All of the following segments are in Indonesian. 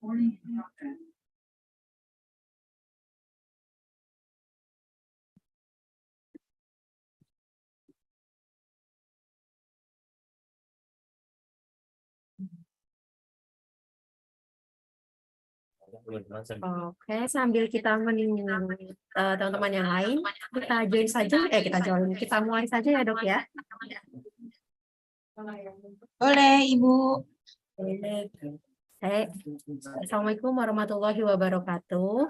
Oke, sambil kita menunggu teman-teman yang lain, kita join saja. Kita mulai saja ya dok ya. Boleh, Ibu. Assalamualaikum warahmatullahi wabarakatuh.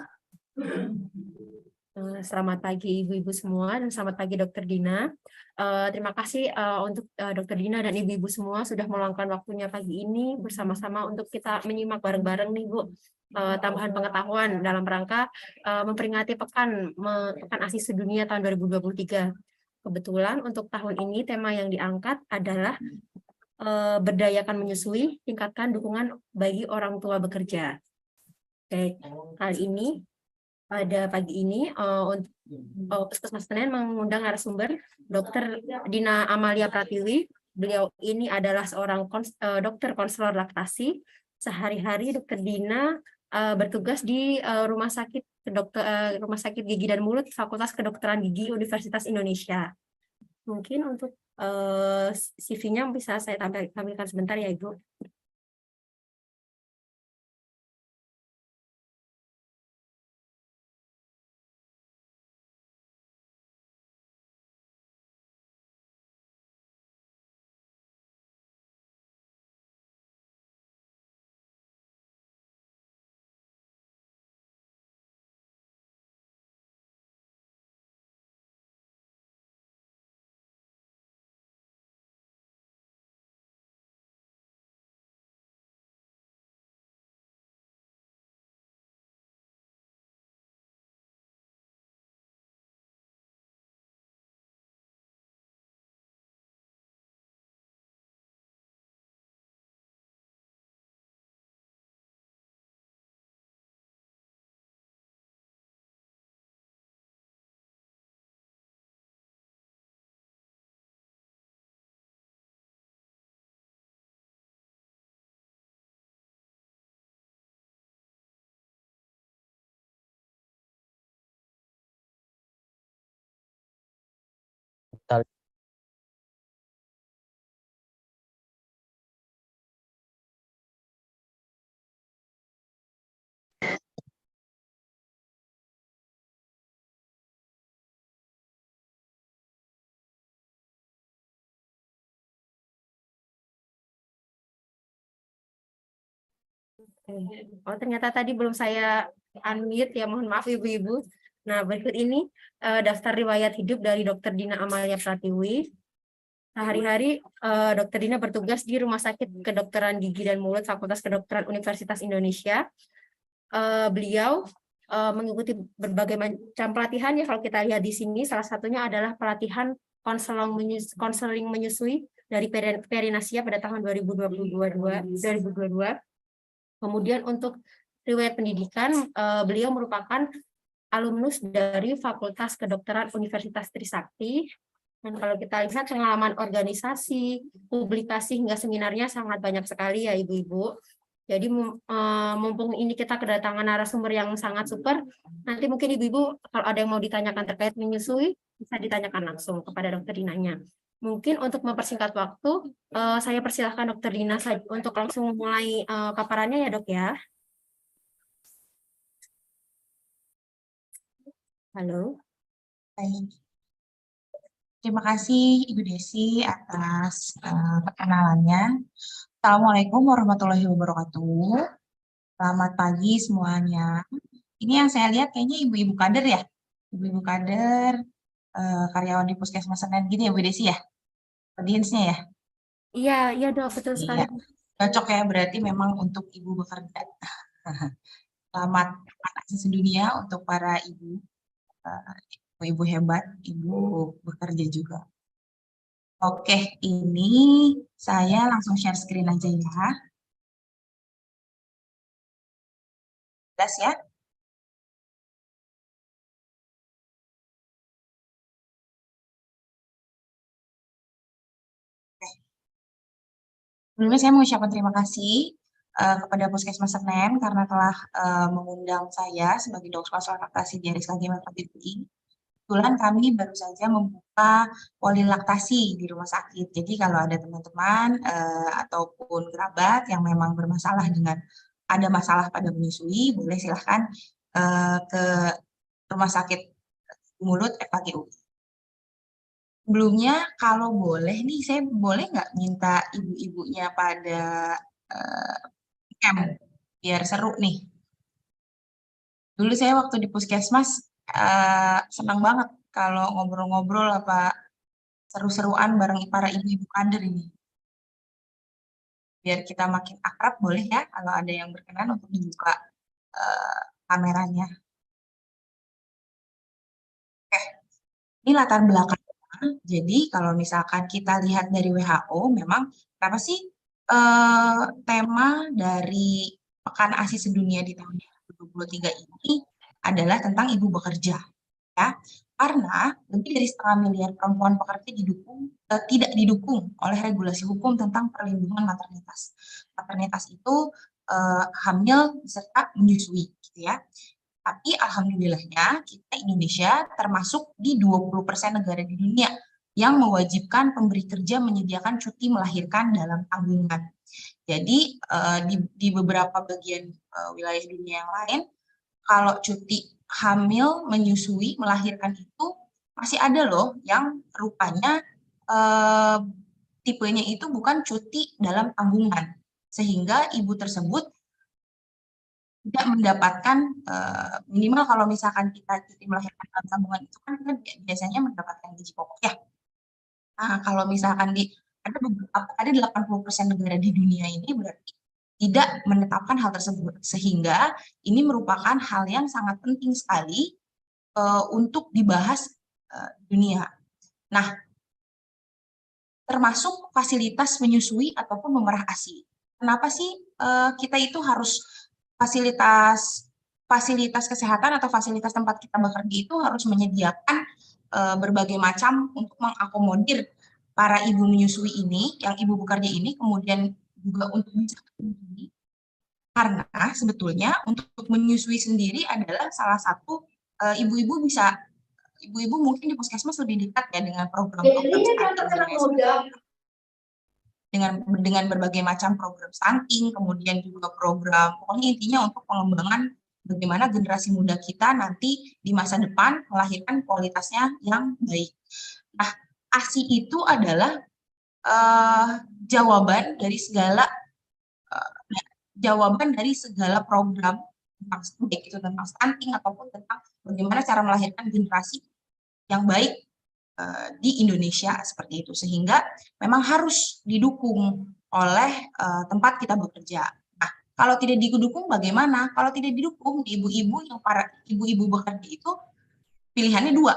Selamat pagi ibu-ibu semua dan selamat pagi Dokter Dina. Terima kasih untuk Dokter Dina dan ibu-ibu semua sudah meluangkan waktunya pagi ini bersama-sama untuk kita menyimak bareng-bareng nih Bu, tambahan pengetahuan dalam rangka memperingati Pekan ASI Sedunia tahun 2023. Kebetulan untuk tahun ini tema yang diangkat adalah berdayakan menyusui, tingkatkan dukungan bagi orang tua bekerja. Oke, kali ini pada pagi ini untuk Puskesmas Senen mengundang narasumber Dr. Dina Amalia Pratiwi. Beliau ini adalah seorang dokter konselor laktasi. Sehari-hari Dr. Dina bertugas di Rumah Sakit Gigi dan Mulut Fakultas Kedokteran Gigi Universitas Indonesia. Mungkin untuk CV-nya bisa saya tampilkan sebentar ya Ibu. Oh, ternyata tadi belum saya unmute ya, mohon maaf ibu-ibu. Nah, berikut ini daftar riwayat hidup dari Dr. Dina Amalia Pratiwi. Sehari-hari Dr. Dina bertugas di Rumah Sakit Kedokteran Gigi dan Mulut Fakultas Kedokteran Universitas Indonesia. Beliau mengikuti berbagai macam pelatihan ya, kalau kita lihat di sini salah satunya adalah pelatihan konseling menyusui dari Perinasia pada tahun 2022. Kemudian untuk riwayat pendidikan, beliau merupakan alumnus dari Fakultas Kedokteran Universitas Trisakti. Dan kalau kita lihat pengalaman organisasi, publikasi hingga seminarnya sangat banyak sekali ya ibu-ibu. Jadi mumpung ini kita kedatangan narasumber yang sangat super, nanti mungkin ibu-ibu kalau ada yang mau ditanyakan terkait menyusui, bisa ditanyakan langsung kepada Dokter Dinanya. Mungkin untuk mempersingkat waktu, saya persilahkan Dokter Dina untuk langsung mulai paparannya ya dok ya. Halo. Baik. Terima kasih Ibu Desi atas perkenalannya. Assalamualaikum warahmatullahi wabarakatuh. Selamat pagi semuanya. Ini yang saya lihat kayaknya ibu-ibu kader ya. Ibu-ibu kader, karyawan di Puskesmas Senen gini ya Bu Desi ya? Audiensnya ya? Iya dok, betul sekali. Iya. Cocok ya, berarti memang untuk ibu bekerja. Selamat ASI Sedunia untuk para ibu, ibu hebat, ibu bekerja juga. Oke, ini saya langsung share screen aja ya. Jelas ya? Sebelumnya saya mau ucapkan terima kasih kepada Puskesmas Senen karena telah mengundang saya sebagai dokter konsultan laktasi di RSKG Merpati. Kebetulan kami baru saja membuka poli laktasi di rumah sakit. Jadi kalau ada teman-teman ataupun kerabat yang memang bermasalah dengan ada masalah pada menyusui, boleh silahkan ke rumah sakit mulut FKGU. Sebelumnya kalau boleh nih, saya boleh nggak minta ibu-ibunya pada camp biar seru nih. Dulu saya waktu di puskesmas senang banget kalau ngobrol-ngobrol apa seru-seruan bareng para ibu-ibu kader ini. Biar kita makin akrab, boleh ya kalau ada yang berkenan untuk dibuka kameranya. Oke, ini latar belakang. Jadi kalau misalkan kita lihat dari WHO, memang apa sih tema dari Pekan ASI Sedunia di tahun 2023 ini adalah tentang ibu bekerja, ya. Karena lebih dari 1,5 miliar perempuan pekerja tidak didukung oleh regulasi hukum tentang perlindungan maternitas. Maternitas itu hamil beserta menyusui, gitu ya. Tapi alhamdulillahnya kita Indonesia termasuk di 20% negara di dunia yang mewajibkan pemberi kerja menyediakan cuti melahirkan dalam tanggungan. Jadi di beberapa bagian wilayah dunia yang lain, kalau cuti hamil, menyusui, melahirkan itu masih ada loh yang rupanya tipenya itu bukan cuti dalam tanggungan. Sehingga ibu tersebut tidak mendapatkan minimal kalau misalkan kita cuti melahirkan dalam tanggungan itu kan kita biasanya mendapatkan gaji pokok ya. Nah, kalau misalkan ada 80% negara di dunia ini berarti tidak menetapkan hal tersebut, sehingga ini merupakan hal yang sangat penting sekali untuk dibahas dunia. Nah, termasuk fasilitas menyusui ataupun memerah ASI. Kenapa sih kita itu harus fasilitas kesehatan atau fasilitas tempat kita bekerja itu harus menyediakan berbagai macam untuk mengakomodir para ibu menyusui ini, yang ibu bekerja ini, kemudian juga untuk bisa menyusui. Karena sebetulnya untuk menyusui sendiri adalah salah satu ibu-ibu mungkin di puskesmas lebih dekat ya dengan program-program stunting dengan berbagai macam program stunting, kemudian juga program, pokoknya intinya untuk pengembangan bagaimana generasi muda kita nanti di masa depan melahirkan kualitasnya yang baik. Nah, ASI itu adalah jawaban dari segala program tentang baik itu tentang stunting ataupun tentang bagaimana cara melahirkan generasi yang baik di Indonesia seperti itu, sehingga memang harus didukung oleh tempat kita bekerja. Nah, kalau tidak didukung bagaimana? Kalau tidak didukung, para ibu-ibu bekerja itu pilihannya dua,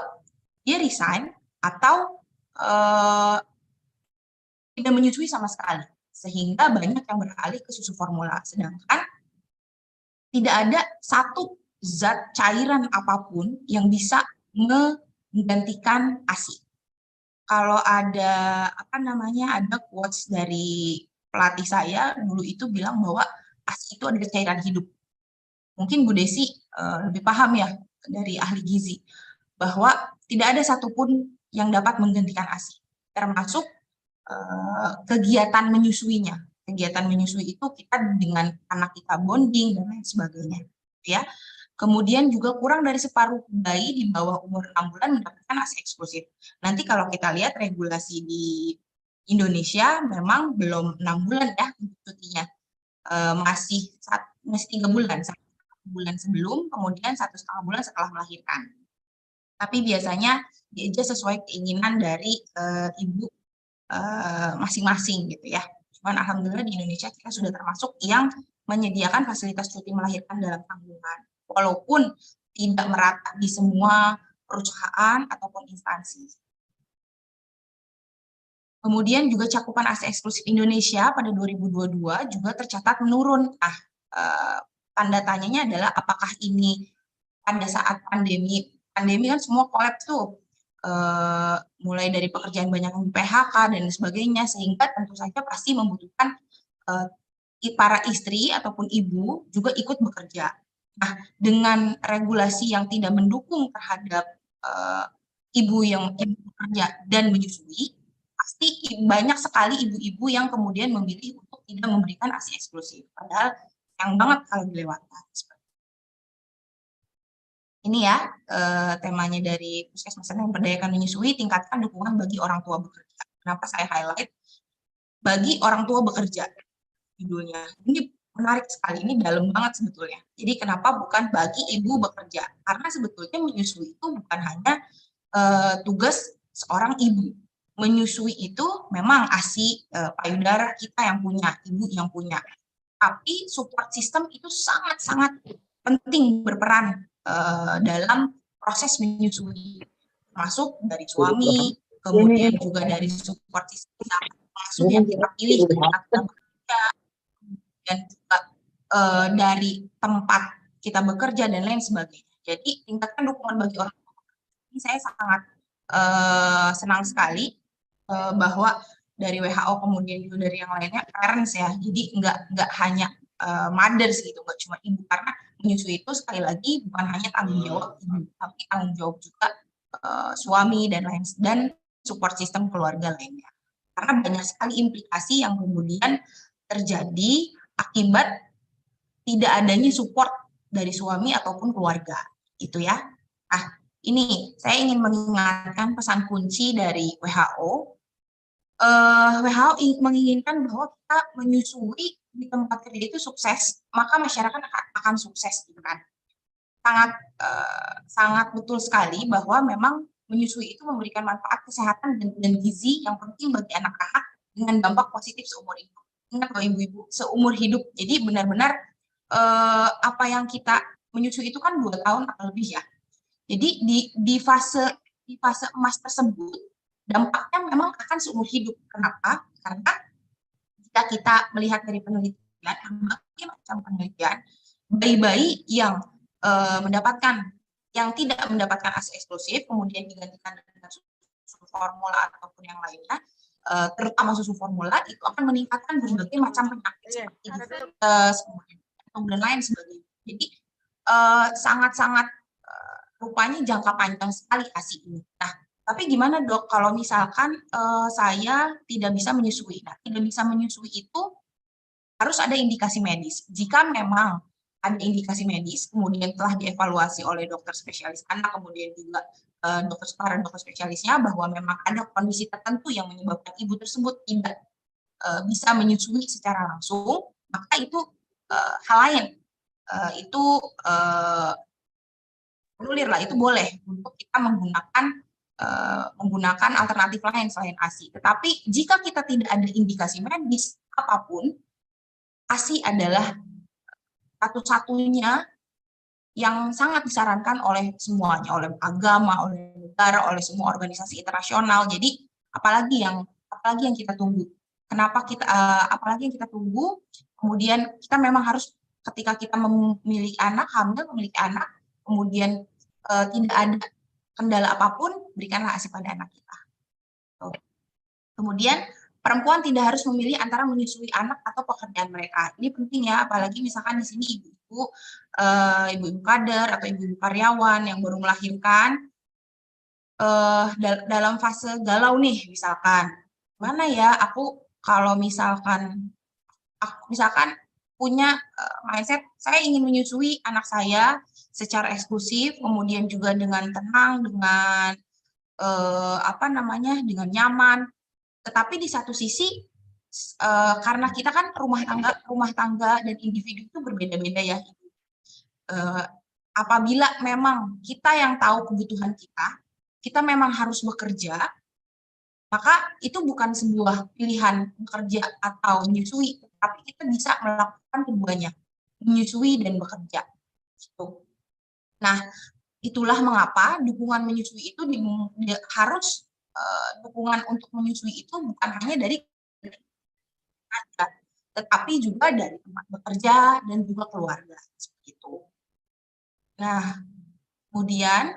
dia resign atau tidak menyusui sama sekali, sehingga banyak yang beralih ke susu formula. Sedangkan tidak ada satu zat cairan apapun yang bisa menggantikan ASI. Kalau ada ada quotes dari pelatih saya dulu itu bilang bahwa ASI itu adalah cairan hidup. Mungkin Bu Desi lebih paham ya dari ahli gizi bahwa tidak ada satupun yang dapat menggantikan ASI, termasuk kegiatan menyusuinya. Kegiatan menyusui itu kita dengan anak kita bonding dan lain sebagainya, ya. Kemudian juga kurang dari separuh bayi di bawah umur 6 bulan mendapatkan ASI eksklusif. Nanti kalau kita lihat regulasi di Indonesia memang belum 6 bulan ya cutinya. Masih 3 bulan, 1 bulan sebelum, kemudian 1,5 bulan setelah melahirkan. Tapi biasanya dia sesuai keinginan dari ibu masing-masing gitu ya. Cuman alhamdulillah di Indonesia kita sudah termasuk yang menyediakan fasilitas cuti melahirkan dalam tanggungan. Walaupun tidak merata di semua perusahaan ataupun instansi. Kemudian juga cakupan ASI eksklusif Indonesia pada 2022 juga tercatat menurun. Nah, tanda tanyanya adalah apakah ini pada saat pandemi kan semua kolaps tuh. Mulai dari pekerjaan banyak yang di PHK dan sebagainya, sehingga tentu saja pasti membutuhkan para istri ataupun ibu juga ikut bekerja. Nah, dengan regulasi yang tidak mendukung terhadap ibu yang bekerja dan menyusui, pasti banyak sekali ibu-ibu yang kemudian memilih untuk tidak memberikan ASI eksklusif. Padahal yang banget kalau dilewatkan. Ini ya temanya dari Puskesmas yang Memberdayakan Menyusui, tingkatkan dukungan bagi orang tua bekerja. Kenapa saya highlight bagi orang tua bekerja judulnya? Ini menarik sekali, ini dalam banget sebetulnya. Jadi kenapa bukan bagi ibu bekerja? Karena sebetulnya menyusui itu bukan hanya tugas seorang ibu. Menyusui itu memang ASI payudara kita yang punya, ibu yang punya. Tapi support system itu sangat-sangat penting berperan dalam proses menyusui, masuk dari suami, kemudian juga dari support system langsung yang kita pilih saat kita bekerja, dan juga dari tempat kita bekerja dan lain sebagainya. Jadi tingkatkan dukungan bagi orang tua. Ini saya sangat senang sekali bahwa dari WHO kemudian juga dari yang lainnya parents ya. Jadi nggak hanya mothers gitu, nggak cuma ibu, karena menyusui itu sekali lagi bukan hanya tanggung jawab ibu, tapi tanggung jawab juga suami dan lain, dan support system keluarga lainnya. Karena banyak sekali implikasi yang kemudian terjadi akibat tidak adanya support dari suami ataupun keluarga, gitu ya. Nah, ini saya ingin mengingatkan pesan kunci dari WHO. WHO menginginkan bahwa kita menyusui di tempat kerja itu sukses, maka masyarakat akan sukses, gitu kan. Sangat betul sekali bahwa memang menyusui itu memberikan manfaat kesehatan dan gizi yang penting bagi anak-anak dengan dampak positif seumur hidup. Ingat loh ibu-ibu, seumur hidup. Jadi benar-benar apa yang kita menyusui itu kan 2 tahun atau lebih ya. Jadi di fase emas tersebut dampaknya memang akan seumur hidup. Kenapa? Karena jika kita melihat dari penelitian, berbagai macam penelitian, bayi-bayi yang tidak mendapatkan ASI eksklusif, kemudian digantikan dengan susu formula ataupun yang lainnya, terutama susu formula, itu akan meningkatkan berbagai macam penyakit seperti diabetes, dan lain sebagainya. Jadi sangat-sangat rupanya jangka panjang sekali ASI ini. Nah, tapi gimana dok kalau misalkan saya tidak bisa menyusui? Nah, tidak bisa menyusui itu harus ada indikasi medis. Jika memang ada indikasi medis, kemudian telah dievaluasi oleh dokter spesialis anak, kemudian juga dokter spesialisnya bahwa memang ada kondisi tertentu yang menyebabkan ibu tersebut tidak bisa menyusui secara langsung, maka itu hal lain. Itu anulir lah, itu boleh untuk kita menggunakan alternatif lain selain ASI. Tetapi jika kita tidak ada indikasi medis apapun, ASI adalah satu-satunya yang sangat disarankan oleh semuanya, oleh agama, oleh negara, oleh semua organisasi internasional. Jadi apalagi yang kita tunggu? Kenapa kita apalagi yang kita tunggu? Kemudian kita memang harus, ketika kita memiliki anak, hamil, memiliki anak, kemudian tidak ada kendala apapun, berikanlah ASI pada anak kita. Kemudian perempuan tidak harus memilih antara menyusui anak atau pekerjaan mereka. Ini penting ya, apalagi misalkan di sini ibu-ibu kader atau ibu-ibu karyawan yang baru melahirkan, dalam fase galau nih, misalkan, mana ya aku kalau misalkan punya mindset saya ingin menyusui anak saya secara eksklusif, kemudian juga dengan tenang, dengan dengan nyaman. Tetapi di satu sisi karena kita kan rumah tangga dan individu itu berbeda-beda ya. Apabila memang kita yang tahu kebutuhan kita memang harus bekerja, maka itu bukan sebuah pilihan bekerja atau menyusui, tapi kita bisa melakukan keduanya, menyusui dan bekerja. Gitu. Nah, itulah mengapa dukungan menyusui itu harus dukungan untuk menyusui itu bukan hanya dari aja, tetapi juga dari tempat bekerja dan juga keluarga, seperti itu. Nah, kemudian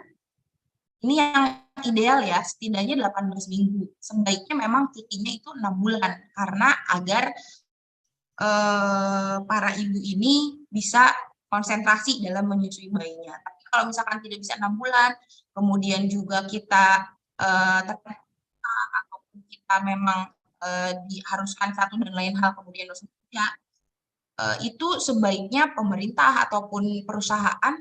ini yang ideal ya, setidaknya 18 minggu. Sebaiknya memang cutinya itu 6 bulan, karena agar para ibu ini bisa konsentrasi dalam menyusui bayinya. Tapi kalau misalkan tidak bisa 6 bulan, kemudian juga kita terpaksa ataupun kita memang diharuskan satu dan lain hal kemudian harus bekerja, itu sebaiknya pemerintah ataupun perusahaan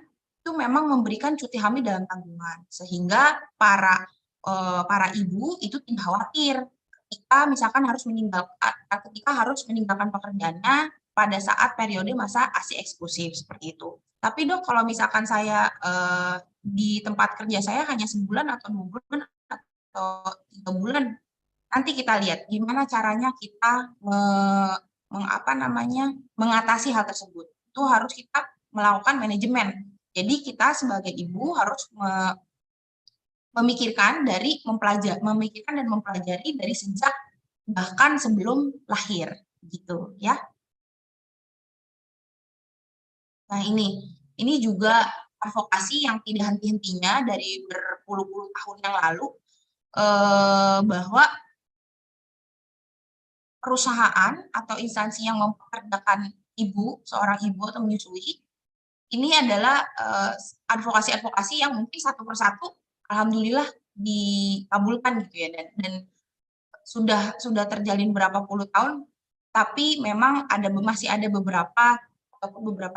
itu memang memberikan cuti hamil dalam tanggungan sehingga para ibu itu tidak khawatir ketika harus meninggalkan pekerjaannya pada saat periode masa ASI eksklusif seperti itu. Tapi dok, kalau misalkan saya di tempat kerja saya hanya sebulan atau 2 bulan atau 3 bulan, nanti kita lihat gimana caranya kita mengatasi hal tersebut. Itu harus kita melakukan manajemen. Jadi kita sebagai ibu harus memikirkan dan mempelajari dari sejak bahkan sebelum lahir gitu ya. Nah, ini juga advokasi yang tidak henti-hentinya dari berpuluh-puluh tahun yang lalu, bahwa perusahaan atau instansi yang mempekerjakan seorang ibu atau menyusui, ini adalah advokasi-advokasi yang mungkin satu persatu alhamdulillah dikabulkan gitu ya, dan sudah terjalin berapa puluh tahun, tapi memang masih ada beberapa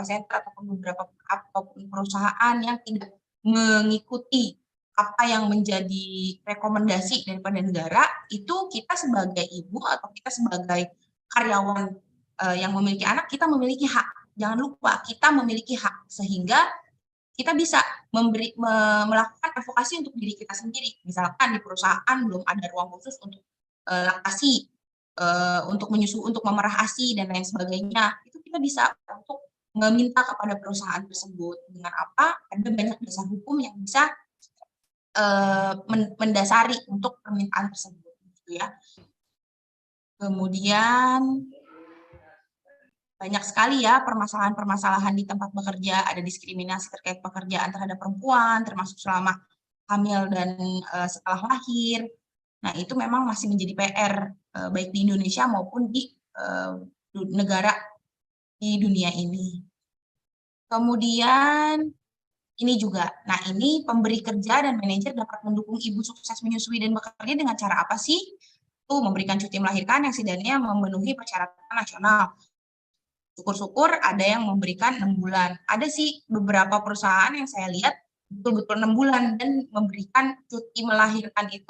sentra ataupun perusahaan yang tidak mengikuti apa yang menjadi rekomendasi daripada negara. Itu kita sebagai ibu atau kita sebagai karyawan yang memiliki anak, kita memiliki hak. Jangan lupa kita memiliki hak, sehingga kita bisa melakukan advokasi untuk diri kita sendiri. Misalkan di perusahaan belum ada ruang khusus untuk laktasi, untuk menyusu, untuk memerah ASI dan lain sebagainya, itu kita bisa untuk meminta kepada perusahaan tersebut. Dengan apa? Ada banyak dasar hukum yang bisa mendasari untuk permintaan tersebut, gitu ya. Kemudian banyak sekali ya permasalahan-permasalahan di tempat bekerja, ada diskriminasi terkait pekerjaan terhadap perempuan, termasuk selama hamil dan setelah lahir. Nah, itu memang masih menjadi PR, baik di Indonesia maupun di negara di dunia ini. Kemudian ini juga, nah ini pemberi kerja dan manajer dapat mendukung ibu sukses menyusui dan bekerja dengan cara apa sih? Itu memberikan cuti melahirkan yang setidaknya memenuhi persyaratan nasional. Syukur-syukur ada yang memberikan 6 bulan. Ada sih beberapa perusahaan yang saya lihat betul-betul 6 bulan dan memberikan cuti melahirkan itu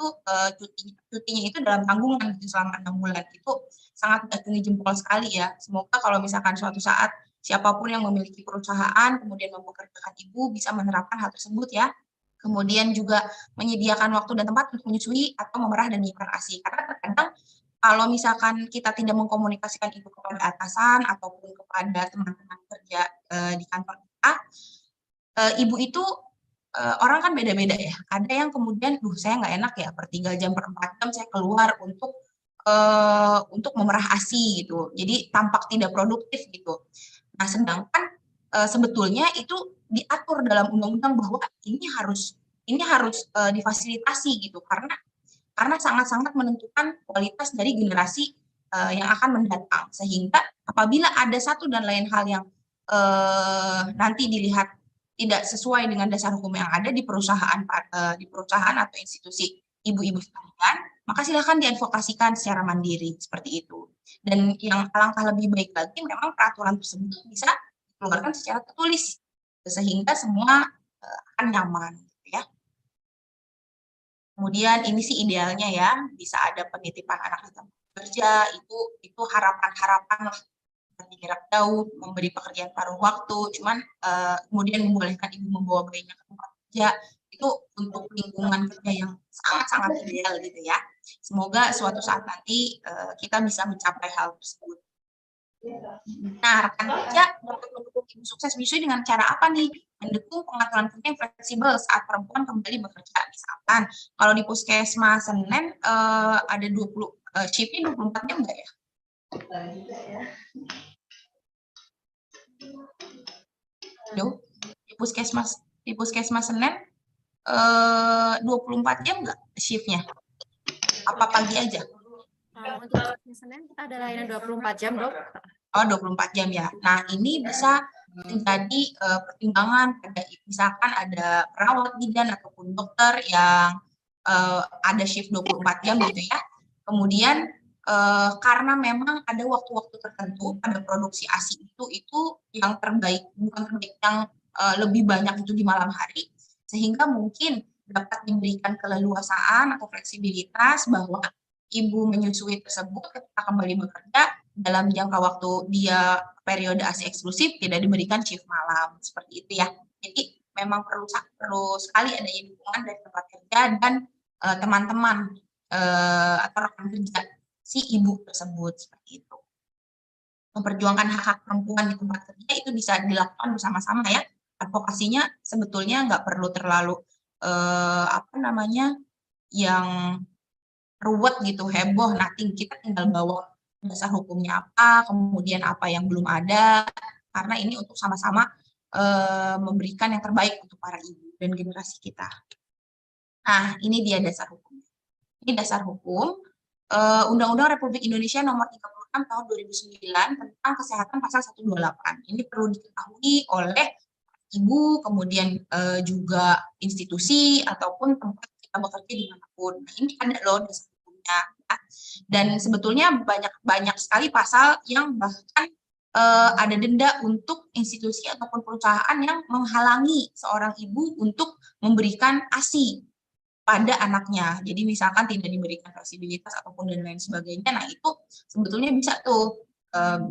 cutinya itu dalam tanggungan gitu selama 6 bulan. Itu sangat acungi jempol sekali ya. Semoga kalau misalkan suatu saat siapapun yang memiliki perusahaan kemudian mempekerjakan ibu bisa menerapkan hal tersebut ya. Kemudian juga menyediakan waktu dan tempat untuk menyusui atau memerah dan menyiapkan ASI. Karena terkadang kalau misalkan kita tidak mengkomunikasikan itu kepada atasan ataupun kepada teman-teman kerja di kantor kita, ibu itu orang kan beda-beda ya. Ada yang kemudian, saya nggak enak ya, per 3 jam, per 4 jam saya keluar untuk memerah ASI gitu. Jadi tampak tidak produktif gitu. Nah, sedangkan sebetulnya itu diatur dalam undang-undang bahwa ini harus difasilitasi gitu, karena sangat-sangat menentukan kualitas dari generasi yang akan mendatang. Sehingga apabila ada satu dan lain hal yang nanti dilihat tidak sesuai dengan dasar hukum yang ada di perusahaan atau institusi ibu-ibu sekalian, maka silakan diadvokasikan secara mandiri seperti itu. Dan yang alangkah lebih baik lagi, memang peraturan tersebut bisa dikeluarkan secara tertulis sehingga semua akan nyaman, ya. Kemudian ini sih idealnya ya, bisa ada penitipan anak di tempat kerja, itu harapan-harapan lah, jarak jauh, memberi pekerjaan paruh waktu, cuman kemudian membolehkan ibu membawa bayinya ke tempat kerja, itu untuk lingkungan kerja yang sangat-sangat ideal gitu ya. Semoga suatu saat nanti kita bisa mencapai hal tersebut. Nah, rekan kerja dapat mendukung ibu sukses menyusui dengan cara apa nih? Mendukung pengaturan kerja yang fleksibel saat perempuan kembali bekerja. Misalkan, kalau di Puskesmas Senen ada 20, shift-nya 24 jam enggak ya? Halo? Di Puskesmas Senen 24 jam enggak shift-nya? Apa pagi aja? Untuk Senin kita ada layanan 24 jam, Dok. Oh, 24 jam ya. Nah, ini bisa menjadi pertimbangan pada misalkan ada perawat bidan ataupun dokter yang ada shift 24 jam gitu ya. Kemudian karena memang ada waktu-waktu tertentu pada produksi ASI itu yang terbaik, bukan terbaik, yang lebih banyak itu di malam hari, sehingga mungkin dapat diberikan keleluasaan atau fleksibilitas bahwa ibu menyusui tersebut ketika kembali bekerja dalam jangka waktu dia periode ASI eksklusif tidak diberikan shift malam seperti itu ya. Jadi memang perlu sekali adanya dukungan dari tempat kerja dan teman-teman atau rekan kerja si ibu tersebut seperti itu. Memperjuangkan hak-hak perempuan di tempat kerja itu bisa dilakukan bersama-sama ya. Advokasinya sebetulnya nggak perlu terlalu yang ruwet gitu, heboh. Nah, kita tinggal bawa dasar hukumnya apa, kemudian apa yang belum ada, karena ini untuk sama-sama memberikan yang terbaik untuk para ibu dan generasi kita. Nah, ini dia dasar hukum. Ini dasar hukum Undang-Undang Republik Indonesia Nomor 36 Tahun 2009 tentang Kesehatan Pasal 128. Ini perlu diketahui oleh ibu, kemudian juga institusi ataupun tempat kita bekerja dimanapun. Nah, ini ada loh dasar hukumnya. Ya. Dan sebetulnya banyak sekali pasal yang bahkan ada denda untuk institusi ataupun perusahaan yang menghalangi seorang ibu untuk memberikan ASI pada anaknya. Jadi misalkan tidak diberikan fleksibilitas ataupun dan lain sebagainya. Nah, itu sebetulnya bisa tuh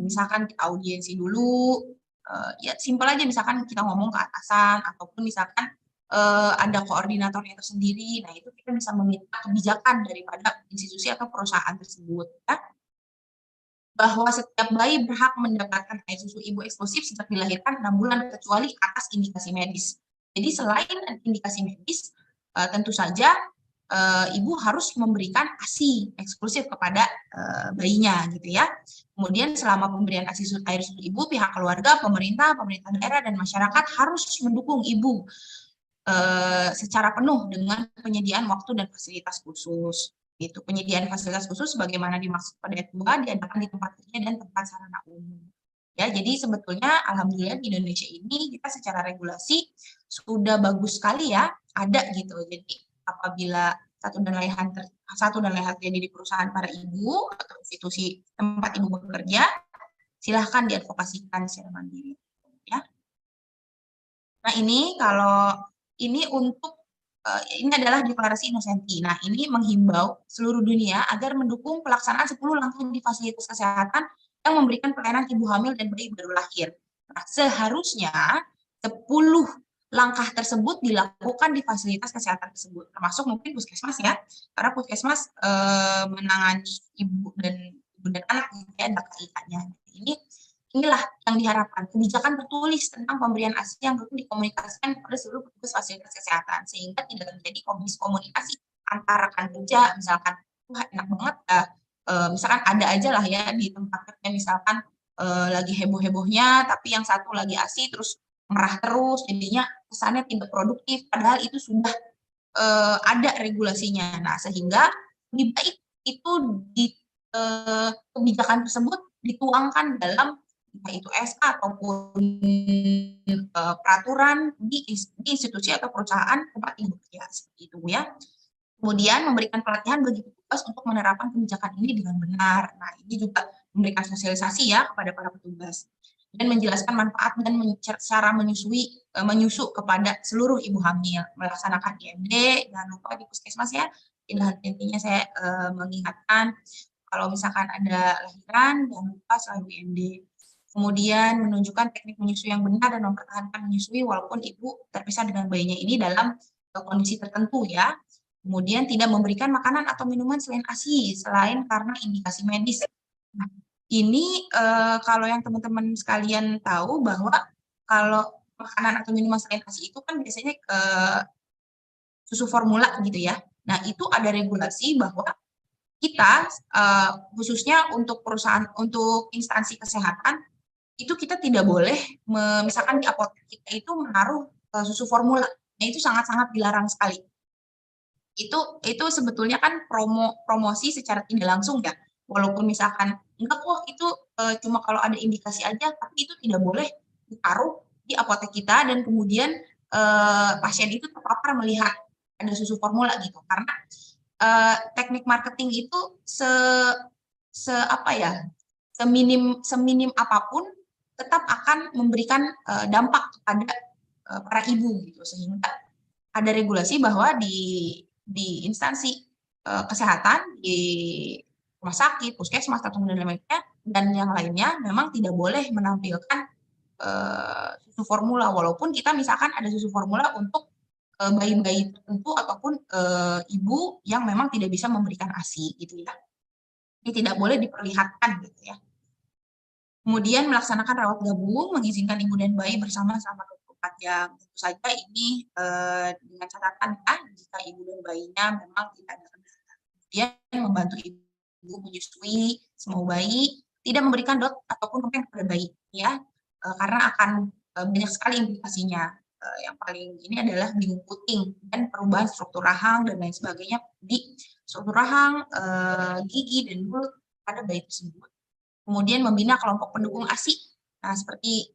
misalkan kita audiensi dulu, ya simpel aja misalkan kita ngomong ke atasan ataupun misalkan ada koordinatornya tersendiri. Nah, itu kita bisa meminta kebijakan daripada institusi atau perusahaan tersebut ya. Bahwa setiap bayi berhak mendapatkan air susu ibu eksklusif sejak dilahirkan 6 bulan kecuali atas indikasi medis. Jadi selain indikasi medis, tentu saja ibu harus memberikan ASI eksklusif kepada bayinya gitu ya. Kemudian selama pemberian ASI air susu ibu, pihak keluarga, pemerintah daerah dan masyarakat harus mendukung ibu secara penuh dengan penyediaan waktu dan fasilitas khusus. Itu penyediaan fasilitas khusus sebagaimana dimaksud pada ayat 2 diadakan di tempat kerja dan tempat sarana umum. Ya, jadi sebetulnya alhamdulillah di Indonesia ini kita secara regulasi sudah bagus sekali ya, ada gitu. Jadi apabila satu dan lain hal terjadi di perusahaan para ibu atau institusi tempat ibu bekerja, silahkan diadvokasikan secara mandiri. Ya. Nah, ini kalau ini untuk ini adalah deklarasi Innocenti. Nah, ini menghimbau seluruh dunia agar mendukung pelaksanaan 10 langkah di fasilitas kesehatan yang memberikan pelayanan ibu hamil dan bayi baru lahir. Nah, seharusnya 10 langkah tersebut dilakukan di fasilitas kesehatan tersebut, termasuk mungkin puskesmas ya, karena puskesmas menangani ibu dan anak ya, ada KIK-nya. Inilah yang diharapkan, kebijakan tertulis tentang pemberian ASI yang perlu dikomunikasikan kepada seluruh petugas fasilitas kesehatan, sehingga tidak terjadi komunikasi antara rekan kerja, misalkan, wah enak banget ya, misalkan ada aja lah ya di tempat kerja, misalkan lagi heboh-hebohnya, tapi yang satu lagi ASI, terus merah terus, jadinya kesannya tidak produktif, padahal itu sudah ada regulasinya. Nah, sehingga lebih baik itu di kebijakan tersebut dituangkan dalam entah itu SK ataupun peraturan di institusi atau perusahaan tempat ibu bekerja seperti itu ya. Kemudian memberikan pelatihan bagi petugas untuk menerapkan kebijakan ini dengan benar. Nah, ini juga memberikan sosialisasi ya kepada para petugas dan menjelaskan manfaat dan cara menyusu kepada seluruh ibu hamil, melaksanakan IMD, jangan lupa di puskesmas ya. Intinya saya mengingatkan kalau misalkan ada lahiran, jangan lupa selalu IMD. Kemudian menunjukkan teknik menyusui yang benar dan mempertahankan menyusui walaupun ibu terpisah dengan bayinya ini dalam kondisi tertentu ya. Kemudian tidak memberikan makanan atau minuman selain ASI, selain karena indikasi medis. Nah, ini kalau yang teman-teman sekalian tahu bahwa kalau makanan atau minuman selain ASI itu kan biasanya susu formula gitu ya. Nah, itu ada regulasi bahwa kita khususnya untuk perusahaan, untuk instansi kesehatan, itu kita tidak boleh, misalkan di apotek kita itu menaruh susu formula. Nah, itu sangat-sangat dilarang sekali. Itu sebetulnya kan promosi secara tidak langsung ya. walaupun misalkan enggak kok itu cuma kalau ada indikasi aja, tapi itu tidak boleh ditaruh di apotek kita dan kemudian pasien itu terpapar melihat ada susu formula gitu. Karena teknik marketing itu apa ya, seminim apapun tetap akan memberikan dampak kepada para ibu gitu, sehingga ada regulasi bahwa di instansi kesehatan, di rumah sakit, puskesmas atau dan yang lainnya memang tidak boleh menampilkan susu formula, walaupun kita misalkan ada susu formula untuk bayi-bayi tertentu ataupun ibu yang memang tidak bisa memberikan ASI gitu ya. Ini tidak boleh diperlihatkan gitu ya. Kemudian melaksanakan rawat gabung, mengizinkan ibu dan bayi bersama selama 24 jam. Tentu saja ini dengan catatan ya, jika ibu dan bayinya memang tidak ada kendala. Kemudian membantu ibu menyusui semua bayi, tidak memberikan dot ataupun pempek kepada bayi ya, karena akan banyak sekali implikasinya. Yang paling ini adalah bingung puting dan perubahan struktur rahang dan lain sebagainya di struktur rahang, gigi dan mulut pada bayi tersebut. Kemudian membina kelompok pendukung ASI. Nah, seperti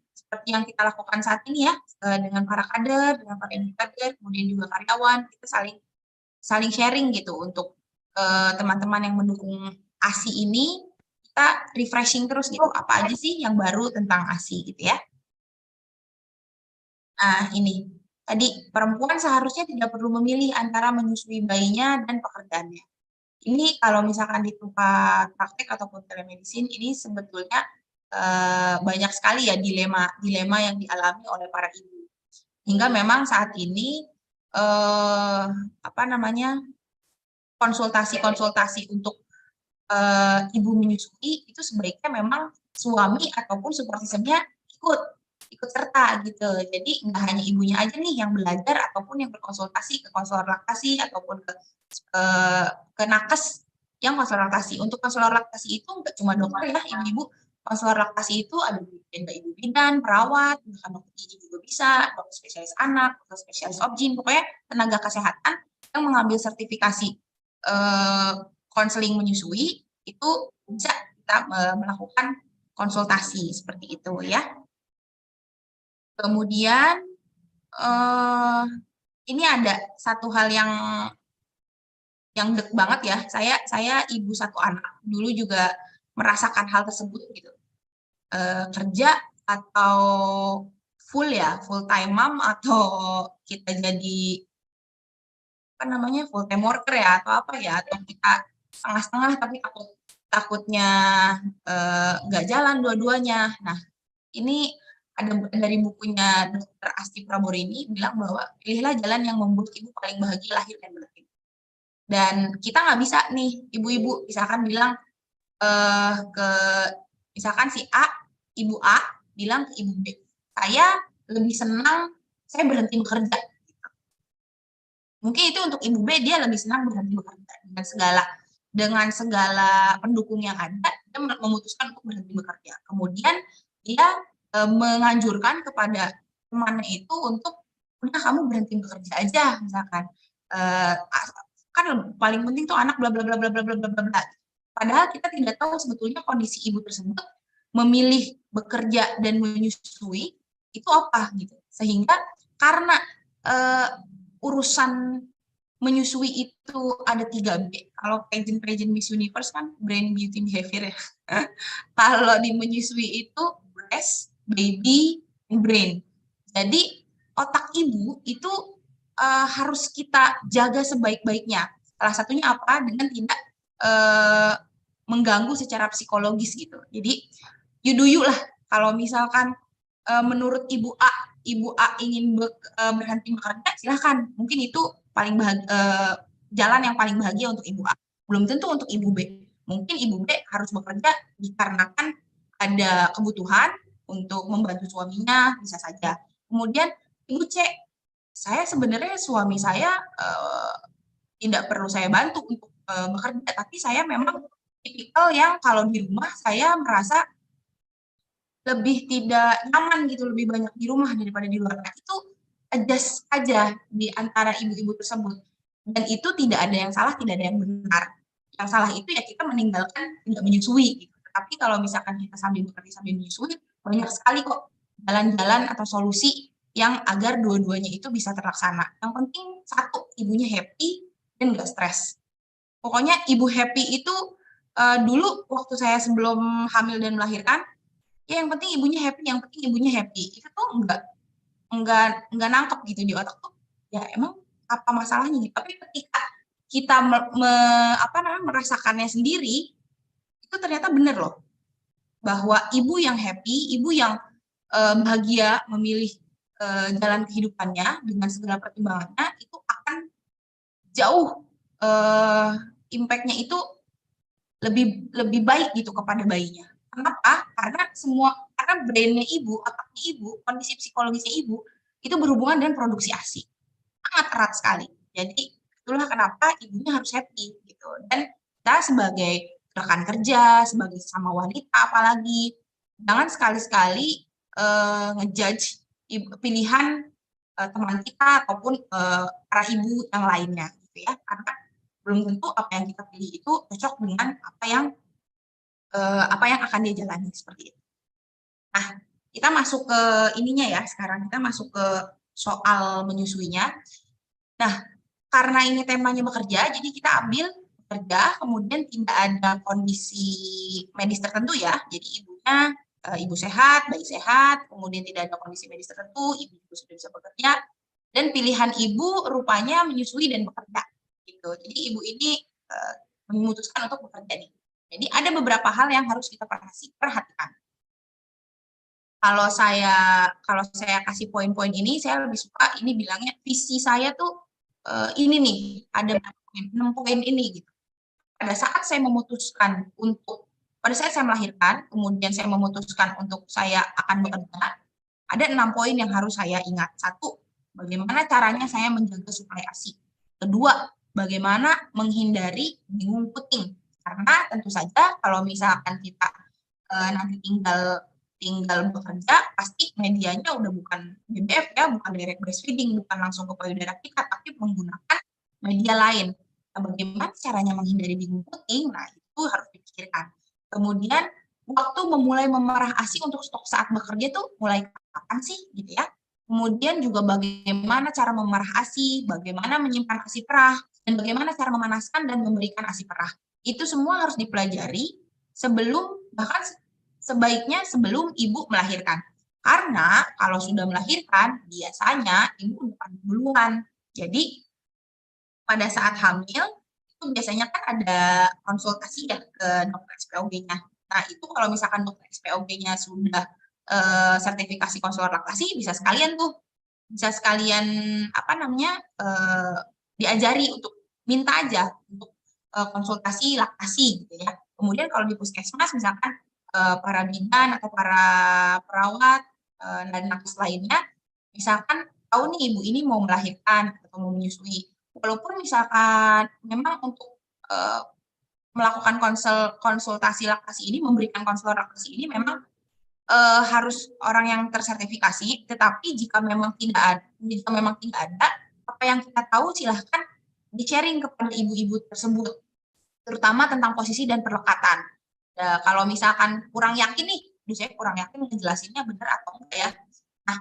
yang kita lakukan saat ini ya, dengan para kader, dengan para kader, kemudian juga karyawan, kita saling sharing gitu untuk teman-teman yang mendukung ASI ini, kita refreshing terus gitu, apa aja sih yang baru tentang ASI gitu ya. Nah, ini tadi perempuan seharusnya tidak perlu memilih antara menyusui bayinya dan pekerjaannya. Ini kalau misalkan di tempat praktek ataupun telemedicine, ini sebetulnya banyak sekali ya dilema yang dialami oleh para ibu. Hingga memang saat ini konsultasi-konsultasi untuk ibu menyusui itu sebaiknya memang suami ataupun support system-nya ikut serta gitu. Jadi nggak hanya ibunya aja nih yang belajar ataupun yang berkonsultasi ke konselor laktasi ataupun ke nakes yang konselor laktasi. Untuk konselor laktasi itu nggak cuma dokter ya, ibu-ibu. Konselor laktasi itu ada ibu bidan, perawat, bahkan dokter gigi juga bisa, dokter spesialis anak, dokter spesialis obgyn, pokoknya tenaga kesehatan yang mengambil sertifikasi konseling menyusui itu bisa kita melakukan konsultasi seperti itu ya. Kemudian ini ada satu hal yang dek banget ya. Saya ibu satu anak, dulu juga merasakan hal tersebut gitu. Kerja atau full time mom atau kita jadi full time worker ya atau apa ya, atau kita setengah-setengah tapi takutnya nggak jalan dua-duanya. Nah, ini ada dari bukunya Dr. Asti Praborini bilang bahwa pilihlah jalan yang membuat ibu paling bahagia lahir dan batin. Dan kita nggak bisa nih ibu-ibu misalkan bilang ke misalkan si A, ibu A bilang ke ibu B, saya lebih senang saya berhenti bekerja. Mungkin itu untuk ibu B dia lebih senang berhenti bekerja dengan segala pendukung yang ada, dia memutuskan untuk berhenti bekerja. Kemudian dia menganjurkan kepada temannya itu untuk udah kamu berhenti bekerja aja misalkan. Kan paling penting tuh anak bla bla bla bla bla bla bla bla. Padahal kita tidak tahu sebetulnya kondisi ibu tersebut memilih bekerja dan menyusui itu apa gitu. Sehingga karena urusan menyusui itu ada 3B. Kalau pageant Miss Universe kan brain, beauty, behavior ya. Kalau di menyusui itu breast, baby, and brain. Jadi otak ibu itu harus kita jaga sebaik-baiknya. Salah satunya apa? Dengan tidak mengganggu secara psikologis gitu. Jadi you do you lah. Kalau misalkan menurut Ibu A ingin berhenti bekerja, silahkan. Mungkin itu paling jalan yang paling bahagia untuk Ibu A. Belum tentu untuk Ibu B. Mungkin Ibu B harus bekerja dikarenakan ada kebutuhan untuk membantu suaminya, bisa saja. Kemudian Ibu C, saya sebenarnya suami saya tidak perlu saya bantu untuk bekerja, tapi saya memang tipikal yang kalau di rumah saya merasa lebih tidak nyaman gitu, lebih banyak di rumah daripada di luar. Nah, itu adjust aja di antara ibu-ibu tersebut. Dan itu tidak ada yang salah, tidak ada yang benar. Yang salah itu ya kita meninggalkan tidak menyusui gitu. Tapi kalau misalkan kita sambil bekerja sambil menyusui, banyak sekali kok jalan-jalan atau solusi yang agar dua-duanya itu bisa terlaksana. Yang penting satu, ibunya happy dan nggak stres. Pokoknya ibu happy itu dulu waktu saya sebelum hamil dan melahirkan, ya yang penting ibunya happy, yang penting ibunya happy. Itu tuh enggak nangkep gitu di otak tuh. Ya emang apa masalahnya gitu. Tapi ketika kita merasakannya sendiri, itu ternyata benar loh. Bahwa ibu yang happy, ibu yang bahagia memilih jalan kehidupannya dengan segala pertimbangannya, itu akan jauh impact-nya itu lebih baik gitu kepada bayinya. Kenapa? Karena brain-nya ibu, otaknya ibu, kondisi psikologisnya ibu itu berhubungan dengan produksi ASI. Sangat erat sekali. Jadi itulah kenapa ibunya harus happy gitu. Dan kita sebagai rekan kerja, sebagai sesama wanita apalagi, jangan sekali-sekali ngejudge pilihan teman kita ataupun para ibu yang lainnya gitu ya. Karena belum tentu apa yang kita pilih itu cocok dengan apa yang akan dia jalani seperti itu. Nah, kita masuk ke ininya ya. Sekarang kita masuk ke soal menyusuinya. Nah, karena ini temanya bekerja, jadi kita ambil bekerja, kemudian tidak ada kondisi medis tertentu ya. Jadi ibunya ibu sehat, bayi sehat, kemudian tidak ada kondisi medis tertentu, ibu juga sudah bisa bekerja, dan pilihan ibu rupanya menyusui dan bekerja. Gitu. Jadi ibu ini memutuskan untuk bekerja nih. Jadi ada beberapa hal yang harus kita perhatikan. Kalau saya kasih poin-poin ini, saya lebih suka ini bilangnya visi saya tuh ini nih, ada 6 poin ini gitu. Pada saat saya melahirkan, kemudian saya memutuskan untuk saya akan bekerja, ada 6 poin yang harus saya ingat. Satu, bagaimana caranya saya menjaga suplai ASI. Kedua, bagaimana menghindari bingung puting. Karena tentu saja kalau misalkan kita nanti tinggal bekerja, pasti medianya udah bukan BBF ya, bukan direct breastfeeding, bukan langsung ke payudara kita, tapi menggunakan media lain. Nah, bagaimana caranya menghindari bingung puting? Nah, itu harus dipikirkan. Kemudian, waktu memulai memerah ASI untuk stok saat bekerja tuh mulai kapan sih gitu ya? Kemudian juga bagaimana cara memerah ASI, bagaimana menyimpan ASI perah, dan bagaimana cara memanaskan dan memberikan ASI perah. Itu semua harus dipelajari bahkan sebaiknya sebelum ibu melahirkan. Karena kalau sudah melahirkan, biasanya ibu udah duluan. Jadi pada saat hamil, itu biasanya kan ada konsultasi ya ke dokter SPOG-nya. Nah, itu kalau misalkan dokter SPOG-nya sudah sertifikasi konselor laktasi, bisa sekalian diajari untuk minta aja untuk konsultasi laktasi gitu ya. Kemudian kalau di puskesmas misalkan para bidan atau para perawat dan nakes lainnya, misalkan tahu nih ibu ini mau melahirkan atau mau menyusui. Walaupun misalkan memang untuk melakukan konsultasi laktasi ini, memberikan konselor laktasi ini memang harus orang yang tersertifikasi, tetapi jika memang tidak ada, apa yang kita tahu silahkan di-sharing kepada ibu-ibu tersebut, terutama tentang posisi dan perlekatan. Kalau misalkan kurang yakin nih, saya kurang yakin ngejelasinnya benar atau enggak ya. Nah,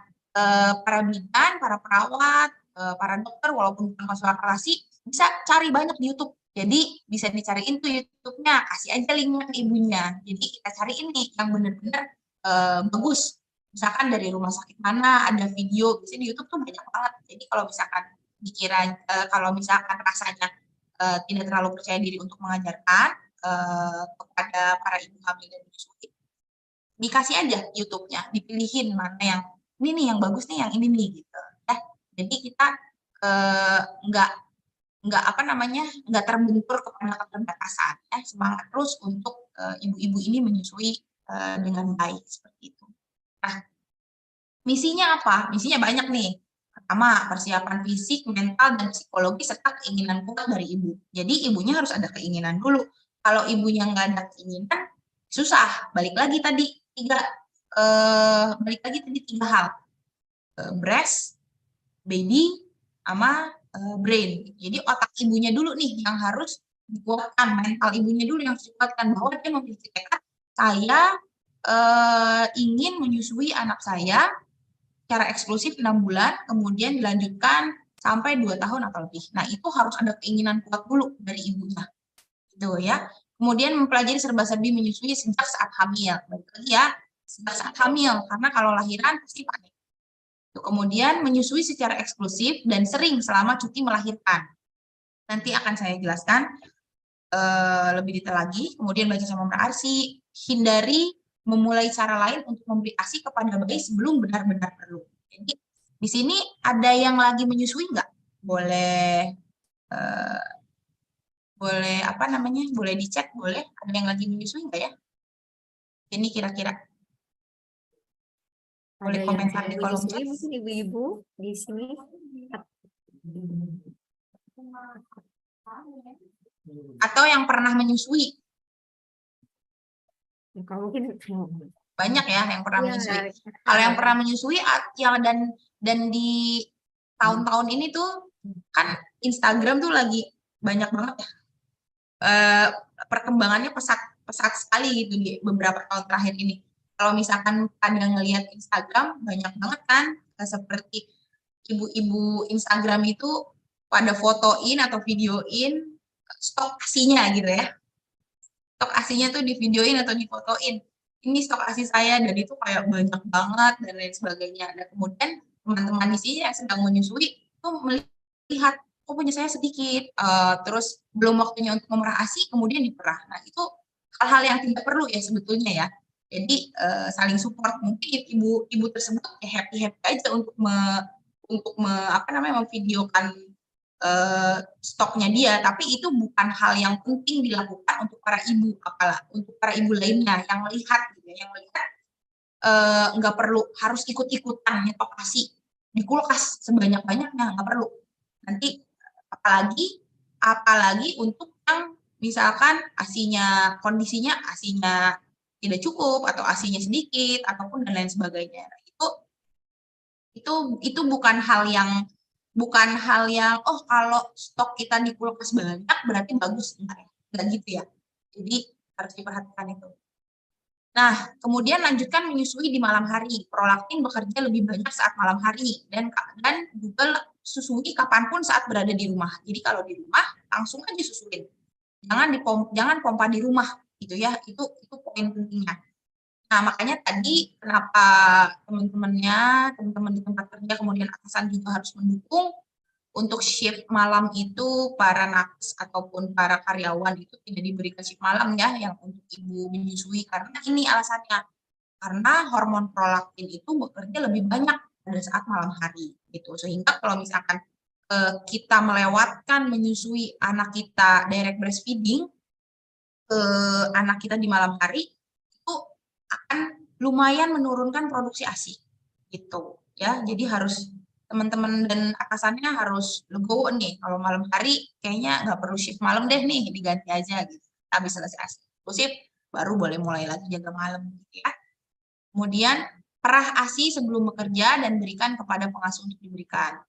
para bidan, para perawat, para dokter, walaupun bukan konselor laktasi, bisa cari banyak di YouTube. Jadi bisa dicariin tuh YouTube-nya, kasih aja linknya ke ibunya. Jadi kita cariin nih yang benar-benar bagus. Misalkan dari rumah sakit mana ada video, biasanya di YouTube tuh banyak banget. Jadi kalau misalkan rasanya tidak terlalu percaya diri untuk mengajarkan kepada para ibu hamil dan menyusui, dikasih aja YouTube-nya, dipilihin mana yang ini nih yang bagus nih, yang ini nih gitu. Ya, jadi kita nggak terbentur kepada keterbatasan. Ya, semangat terus untuk ibu-ibu ini menyusui dengan baik seperti itu. Nah, misinya apa? Misinya banyak nih. Pertama, persiapan fisik, mental, dan psikologi, serta keinginan kuat dari ibu. Jadi ibunya harus ada keinginan dulu. Kalau ibunya nggak ada keinginan, susah. Balik lagi tadi tiga hal. Breast, baby, sama brain. Jadi otak ibunya dulu nih yang harus dikuatkan, mental ibunya dulu yang harus dikuatkan bahwa dia memiliki tekad, saya ingin menyusui anak saya secara eksklusif 6 bulan, kemudian dilanjutkan sampai 2 tahun atau lebih. Nah, itu harus ada keinginan kuat dulu dari ibunya, gitu ya. Kemudian mempelajari serba-serbi menyusui sejak saat hamil. Balik lagi ya, sejak saat hamil, karena kalau lahiran pasti panik. Kemudian menyusui secara eksklusif dan sering selama cuti melahirkan. Nanti akan saya jelaskan lebih detail lagi. Kemudian baca sama ASI, hindari memulai cara lain untuk memberi ASI kepada bayi sebelum benar-benar perlu. Jadi di sini ada yang lagi menyusui nggak? Boleh boleh apa namanya? Boleh dicek, boleh. Ada yang lagi menyusui nggak ya? Ini kira-kira boleh Ada yang komentar di kolom menyusui chat. mungkin ibu-ibu di sini. Atau yang pernah menyusui. Kalau mungkin Banyak ya yang pernah ya, menyusui. Kalau yang pernah menyusui yang dan di tahun-tahun ini tuh kan Instagram tuh lagi banyak banget ya perkembangannya pesat sekali gitu di beberapa tahun terakhir ini. Kalau misalkan pada ngelihat Instagram banyak banget kan seperti ibu-ibu Instagram itu pada fotoin atau videoin stok asinya gitu ya. Stok asinya tuh di videoin atau difotoin. Ini stok asi saya dan itu kayak banyak banget dan lain sebagainya. Dan kemudian teman-teman di sini yang sedang menyusui tuh melihat kok punya saya sedikit, terus belum waktunya untuk memerah asi kemudian diperah. Nah itu hal-hal yang tidak perlu ya sebetulnya ya. Jadi saling support. Mungkin ibu-ibu tersebut ya happy-happy aja untuk apa namanya memvideokan stoknya dia, tapi itu bukan hal yang penting dilakukan untuk para ibu, apalah untuk para ibu lainnya yang melihat, gitu, yang melihat nggak perlu harus ikut-ikutan nyetok asi di kulkas sebanyak-banyaknya, nggak perlu. Nanti apalagi untuk yang misalkan kondisinya asinya tidak cukup atau asinya sedikit ataupun dan lain sebagainya. Nah, itu bukan hal yang oh kalau stok kita di kulkas banyak berarti bagus, enggak gitu ya. Jadi harus diperhatikan itu. Nah, kemudian lanjutkan menyusui di malam hari. Prolaktin bekerja lebih banyak saat malam hari dan juga susui kapanpun saat berada di rumah. Jadi kalau di rumah langsung aja susuin. Jangan pompa di rumah gitu ya. Itu poin pentingnya. Nah, makanya tadi kenapa teman-teman di tempat kerja, kemudian atasan juga harus mendukung untuk shift malam itu para nakes ataupun para karyawan itu tidak diberikan shift malam ya, yang untuk ibu menyusui. Karena ini alasannya, karena hormon prolaktin itu bekerja lebih banyak pada saat malam hari gitu. Sehingga kalau misalkan kita melewatkan menyusui anak kita direct breastfeeding ke anak kita di malam hari, itu akan lumayan menurunkan produksi ASI gitu ya. Jadi harus teman-teman dan atasannya harus legowo nih kalau malam hari kayaknya nggak perlu shift malam deh nih, diganti aja gitu. Habis selesai ASI shift baru boleh mulai lagi jaga malam gitu ya. Kemudian perah ASI sebelum bekerja dan berikan kepada pengasuh untuk diberikan.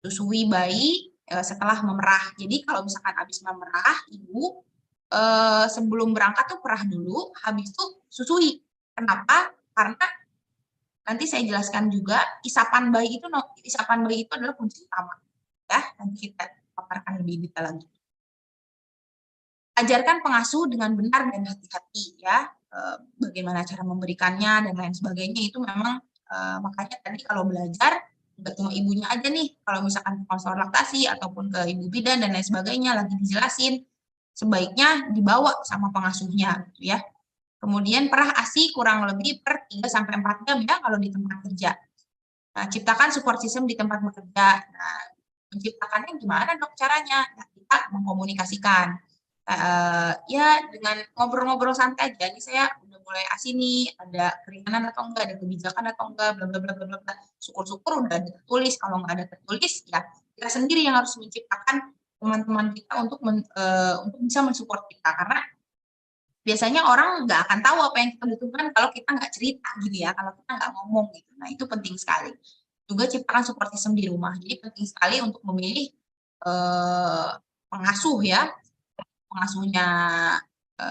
Susui bayi setelah memerah. Jadi kalau misalkan habis memerah ibu sebelum berangkat tuh perah dulu, habis itu susui. Kenapa? Karena nanti saya jelaskan juga isapan bayi itu adalah kunci utama. Ya, nanti kita paparkan lebih detail lagi. Ajarkan pengasuh dengan benar dan hati-hati ya, bagaimana cara memberikannya dan lain sebagainya itu memang makanya tadi kalau belajar nggak cuma ibunya aja nih, kalau misalkan konselor laktasi ataupun ke ibu bidan dan lain sebagainya lagi dijelasin, sebaiknya dibawa sama pengasuhnya gitu ya. Kemudian perah ASI kurang lebih per 3-4 jam ya kalau di tempat kerja. Nah, ciptakan support system di tempat bekerja. Nah, menciptakannya gimana dok caranya? Nah, kita mengkomunikasikan. Ya dengan ngobrol-ngobrol santai aja. Ini saya udah mulai ASI nih, ada keringanan atau enggak, ada kebijakan atau enggak, bla bla bla bla bla. Syukur-syukur udah ada tertulis. Kalau nggak ada tertulis, ya kita sendiri yang harus menciptakan teman-teman kita untuk bisa mensupport kita. Karena biasanya orang nggak akan tahu apa yang kita butuhkan kalau kita nggak cerita gitu ya, kalau kita nggak ngomong gitu. Nah itu penting sekali. Juga ciptakan support system di rumah. Jadi penting sekali untuk memilih pengasuh ya, pengasuhnya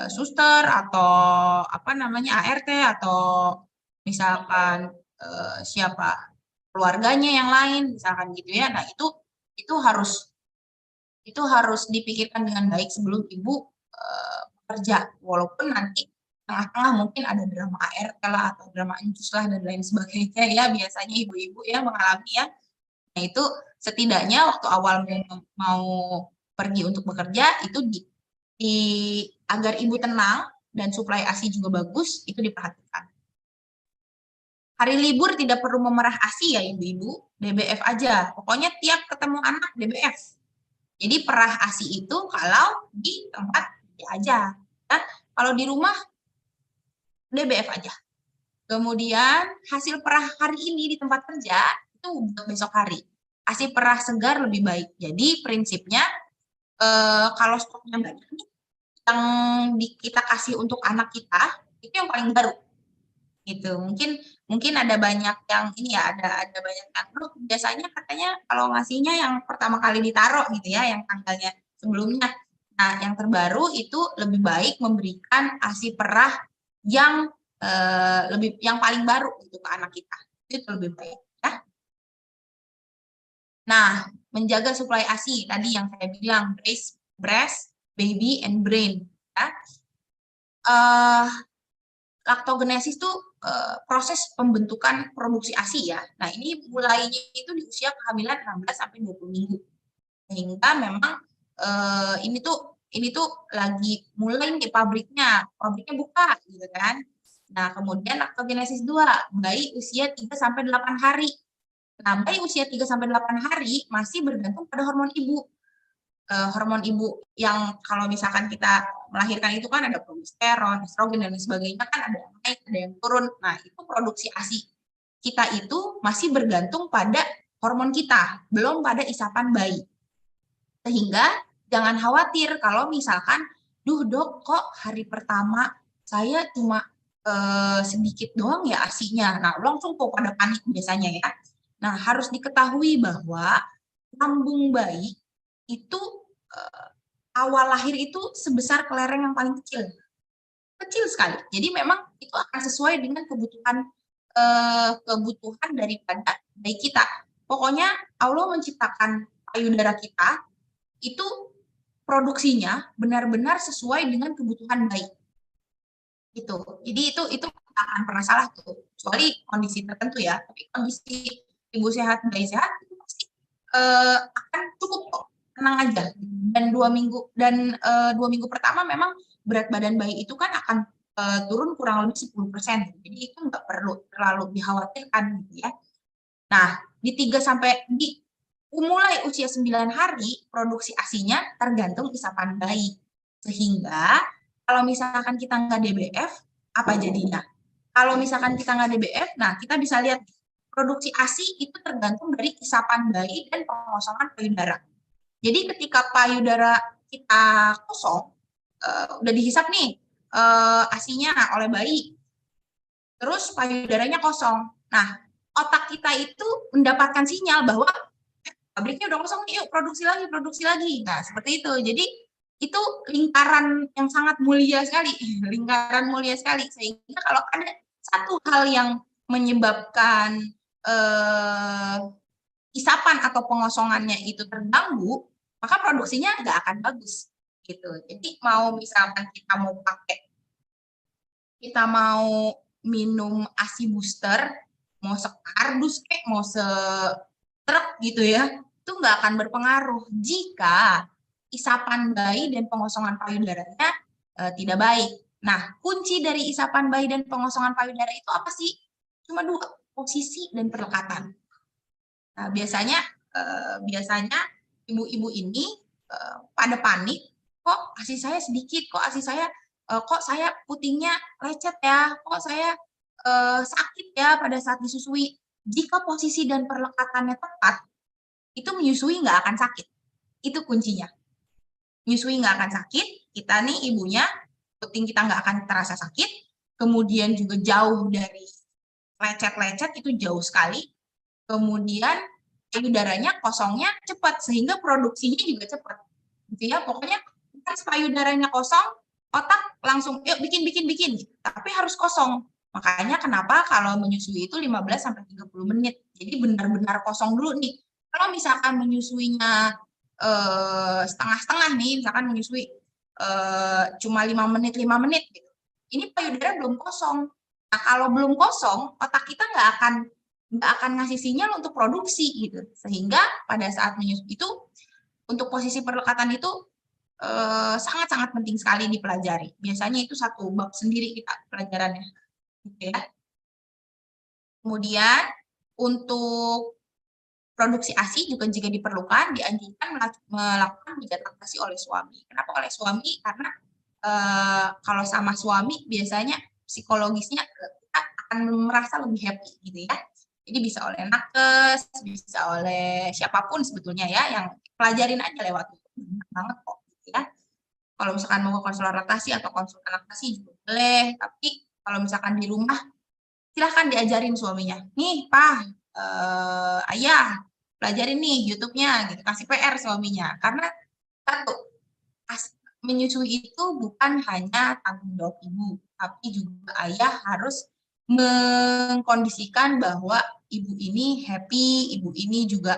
suster atau apa namanya ART atau misalkan siapa keluarganya yang lain misalkan gitu ya. Nah, itu harus dipikirkan dengan baik sebelum ibu bekerja. Walaupun nanti tengah-tengah mungkin ada drama ART lah atau drama incus lah dan lain sebagainya ya, biasanya ibu-ibu ya mengalami ya. Nah, itu setidaknya waktu awal mau pergi untuk bekerja itu agar ibu tenang dan suplai ASI juga bagus, itu diperhatikan. Hari libur tidak perlu memerah ASI ya ibu-ibu, DBF aja. Pokoknya tiap ketemu anak DBF. Jadi perah ASI itu kalau di tempat aja. Nah, kalau di rumah DBF aja. Kemudian hasil perah hari ini di tempat kerja itu buat besok hari. ASI perah segar lebih baik. Jadi prinsipnya kalau stoknya banyak yang kita kasih untuk anak kita itu yang paling baru gitu. Mungkin ada banyak yang ini ya, ada banyak yang biasanya katanya kalau ngasihnya yang pertama kali ditaruh gitu ya, yang tanggalnya sebelumnya. Nah, yang terbaru itu lebih baik memberikan ASI perah yang yang paling baru untuk ke anak kita. Itu lebih baik ya. Nah, menjaga suplai ASI tadi yang saya bilang breast, baby and brain ya. Laktogenesis itu proses pembentukan produksi ASI ya. Nah, ini mulainya itu di usia kehamilan 16 sampai 20 minggu. Sehingga memang ini tuh lagi mulai nih pabriknya buka gitu kan. Nah, kemudian laktogenesis 2, bayi usia 3 sampai 8 hari. Nah, bayi usia 3 sampai 8 hari masih bergantung pada hormon ibu. Hormon ibu yang kalau misalkan kita melahirkan itu kan ada progesteron, estrogen dan sebagainya kan ada yang naik, ada yang turun. Nah, itu produksi ASI kita itu masih bergantung pada hormon kita, belum pada isapan bayi. Sehingga jangan khawatir kalau misalkan, duh dok kok hari pertama saya cuma sedikit doang ya ASI-nya. Nah, langsung kok pada panik biasanya ya. Nah, harus diketahui bahwa lambung bayi itu awal lahir itu sebesar kelereng yang paling kecil. Kecil sekali. Jadi memang itu akan sesuai dengan kebutuhan daripada bayi kita. Pokoknya Allah menciptakan payudara kita itu produksinya benar-benar sesuai dengan kebutuhan bayi. Gitu. Jadi itu akan pernah salah tuh. Kecuali kondisi tertentu ya. Tapi kondisi ibu sehat, bayi sehat itu pasti akan cukup kok, tenang aja. Dan 2 minggu pertama memang berat badan bayi itu kan akan turun kurang lebih 10%. Jadi itu nggak perlu terlalu dikhawatirkan gitu ya. Nah, mulai usia 9 hari produksi ASINya tergantung isapan bayi. Sehingga kalau misalkan kita nggak DBF, apa jadinya? Kalau misalkan kita nggak DBF, nah kita bisa lihat produksi ASI itu tergantung dari isapan bayi dan pengosongan payudara. Jadi ketika payudara kita kosong, udah dihisap nih ASINya oleh bayi, terus payudaranya kosong. Nah, otak kita itu mendapatkan sinyal bahwa pabriknya udah kosong nih, yuk produksi lagi. Nah, seperti itu. Jadi itu lingkaran yang sangat mulia sekali, lingkaran mulia sekali. Sehingga kalau ada satu hal yang menyebabkan isapan atau pengosongannya itu terganggu, maka produksinya nggak akan bagus. Gitu. Jadi misalkan kita mau minum ASI booster, mau sekardus kayak mau setruk gitu ya, itu nggak akan berpengaruh jika isapan bayi dan pengosongan payudaranya tidak baik. Nah, kunci dari isapan bayi dan pengosongan payudara itu apa sih? Cuma 2, posisi dan perlekatan. Nah, biasanya ibu-ibu ini pada panik, kok ASI saya sedikit, kok saya putingnya lecet ya, kok saya sakit ya pada saat disusui. Jika posisi dan perlekatannya tepat, itu menyusui nggak akan sakit. Itu kuncinya. Menyusui nggak akan sakit, kita nih ibunya, puting kita nggak akan terasa sakit, kemudian juga jauh dari lecet-lecet, itu jauh sekali. Kemudian payudaranya kosongnya cepat, sehingga produksinya juga cepat. Gitu ya, pokoknya Pas payudaranya kosong, otak langsung yuk bikin. Tapi harus kosong. Makanya kenapa kalau menyusui itu 15 sampai 30 menit. Jadi benar-benar kosong dulu nih. Kalau misalkan menyusuinya setengah-setengah nih, misalkan menyusui cuma 5 menit gitu. Ini payudara belum kosong. Nah, kalau belum kosong, otak kita nggak akan ngasih sinyal untuk produksi gitu. Sehingga pada saat menyusui itu untuk posisi perlekatan itu sangat-sangat penting sekali dipelajari. Biasanya itu satu bab sendiri kita pelajarannya. Oke. Kemudian untuk produksi ASI juga jika diperlukan dianjurkan melakukan pijat laktasi oleh suami. Kenapa oleh suami? Karena kalau sama suami biasanya psikologisnya kita akan merasa lebih happy gitu ya. Jadi bisa oleh nakes, bisa oleh siapapun sebetulnya ya, yang pelajarin aja lewat itu. Enak banget kok gitu ya. Kalau misalkan mau konselor laktasi atau konsultan laktasi juga boleh, tapi kalau misalkan di rumah silahkan diajarin suaminya. Nih, Pak, Ayah, pelajarin nih YouTube-nya gitu, kasih PR suaminya. Karena satu, menyusui itu bukan hanya tanggung jawab ibu, tapi juga ayah harus mengkondisikan bahwa ibu ini happy, ibu ini juga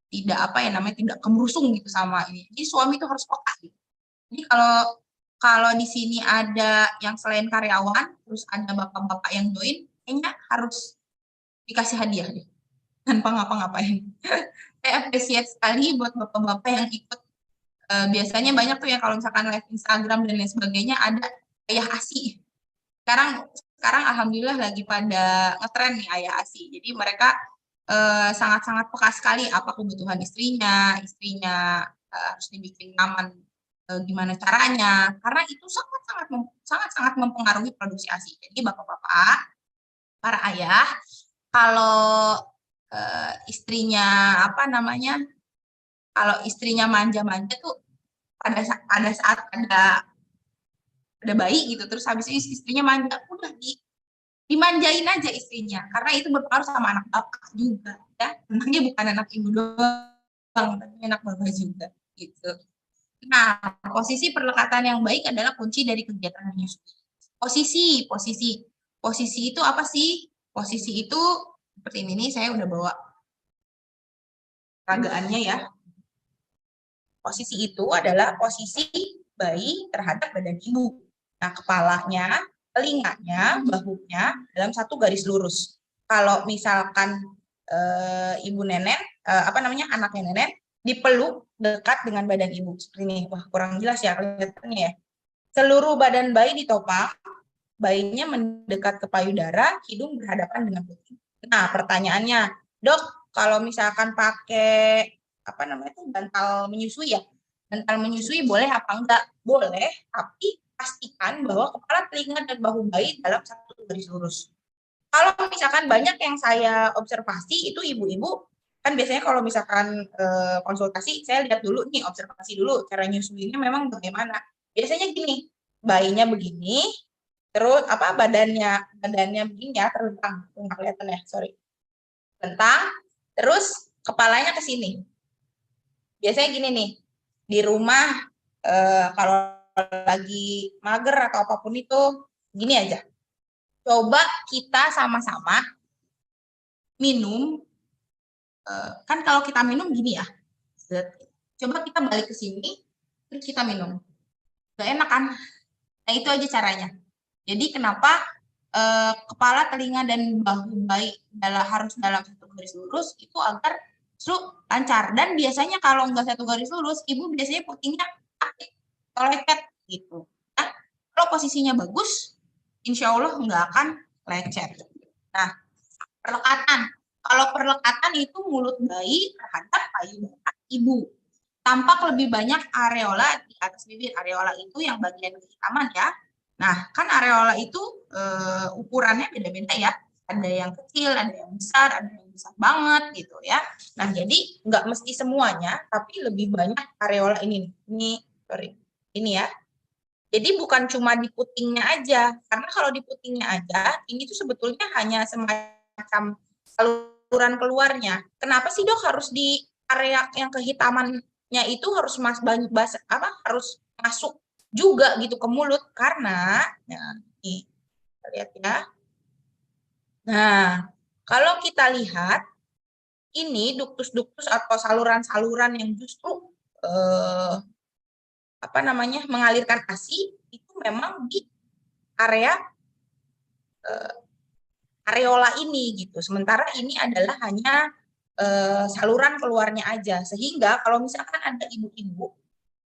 tidak tidak kemerusung gitu sama ini. Jadi suami itu harus peka gitu. Jadi kalau di sini ada yang selain karyawan, terus ada bapak-bapak yang join, kayaknya harus dikasih hadiah deh, tanpa ngapa-ngapain. Saya appreciate sekali buat bapak-bapak yang ikut. Biasanya banyak tuh ya kalau misalkan live Instagram dan lain sebagainya ada ayah ASI. Sekarang alhamdulillah lagi pada ngetren nih ayah ASI. Jadi mereka sangat-sangat peka sekali apa kebutuhan istrinya harus dibikin nyaman gimana caranya, karena itu sangat-sangat mempengaruhi produksi ASI. Jadi bapak-bapak, para ayah, kalau istrinya kalau istrinya manja-manja tuh pada saat ada bayi gitu, terus habis itu istrinya manja, udah dimanjain aja istrinya, karena itu berpengaruh sama anak bapak juga ya. Anaknya bukan anak ibu doang, tapi anak bapak juga gitu. Nah, posisi perlekatan yang baik adalah kunci dari kegiatan menyusui. Posisi itu apa sih? Posisi itu seperti ini nih, saya udah bawa peragaannya ya. Posisi itu adalah posisi bayi terhadap badan ibu. Nah, kepalanya, telinganya, bahunya dalam satu garis lurus. Kalau misalkan ibu nenek, anaknya nenek, dipeluk dekat dengan badan ibu. Seperti ini. Wah, kurang jelas ya kelihatannya ya. Seluruh badan bayi ditopang, bayinya mendekat ke payudara, hidung berhadapan dengan perut. Nah, pertanyaannya, dok, kalau misalkan pakai bantal menyusui ya, bantal menyusui boleh apa enggak? Boleh, tapi pastikan bahwa kepala, telinga, dan bahu bayi dalam satu garis lurus. Kalau misalkan banyak yang saya observasi itu ibu-ibu, kan biasanya kalau misalkan konsultasi, saya lihat dulu nih, observasi dulu cara nyusuinya memang bagaimana. Biasanya gini, bayinya begini, terus badannya begini ya, terlentang, nggak kelihatan ya, sorry, terlentang, terus kepalanya ke sini. Biasanya gini nih, di rumah kalau lagi mager atau apapun itu, gini aja. Coba kita sama-sama minum, kan kalau kita minum gini ya, coba kita balik ke sini, terus kita minum. Gak enak kan? Nah, itu aja caranya. Jadi kenapa kepala, telinga, dan bahu bayi harus dalam satu garis lurus, itu agar lancar. Dan biasanya kalau nggak satu garis lurus, ibu biasanya putingnya lecet gitu. Nah, kalau posisinya bagus, insya Allah nggak akan lecet. Nah, perlekatan. Kalau perlekatan itu mulut bayi terhadap payudara ibu. Tampak lebih banyak areola di atas bibir. Areola itu yang bagian kehitaman ya. Nah, kan areola itu ukurannya beda-beda ya. Ada yang kecil, ada yang besar, ada yang besar banget gitu ya. Nah, jadi nggak mesti semuanya, tapi lebih banyak areola ini. Ini ya. Jadi bukan cuma di putingnya aja, karena kalau di putingnya aja, ini tuh sebetulnya hanya semacam saluran keluarnya. Kenapa sih dok harus di area yang kehitaman itu harus harus masuk juga gitu ke mulut karena nih, kita lihat ya. Nah, kalau kita lihat ini duktus-duktus atau saluran-saluran yang justru mengalirkan ASI itu memang di area areola ini gitu. Sementara ini adalah hanya saluran keluarnya aja. Sehingga kalau misalkan ada ibu-ibu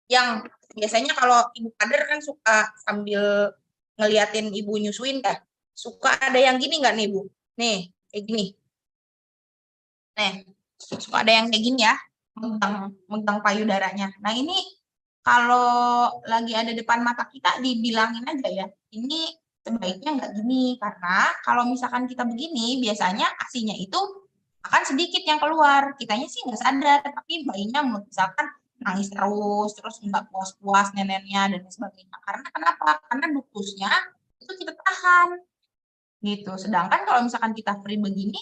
yang biasanya kalau ibu kader kan suka sambil ngeliatin ibu nyusuin ya, suka ada yang gini nggak nih Bu? Nih, kayak gini. Nih, suka ada yang kayak gini ya, megang payudaranya. Nah ini kalau lagi ada depan mata kita dibilangin aja ya, ini sebaiknya nggak gini, karena kalau misalkan kita begini, biasanya asinya itu akan sedikit yang keluar. Kitanya sih nggak sadar, tapi bayinya misalkan nangis terus nggak puas-puas neneknya dan sebagainya. Karena kenapa? Karena duktusnya itu kita tahan gitu. Sedangkan kalau misalkan kita free begini,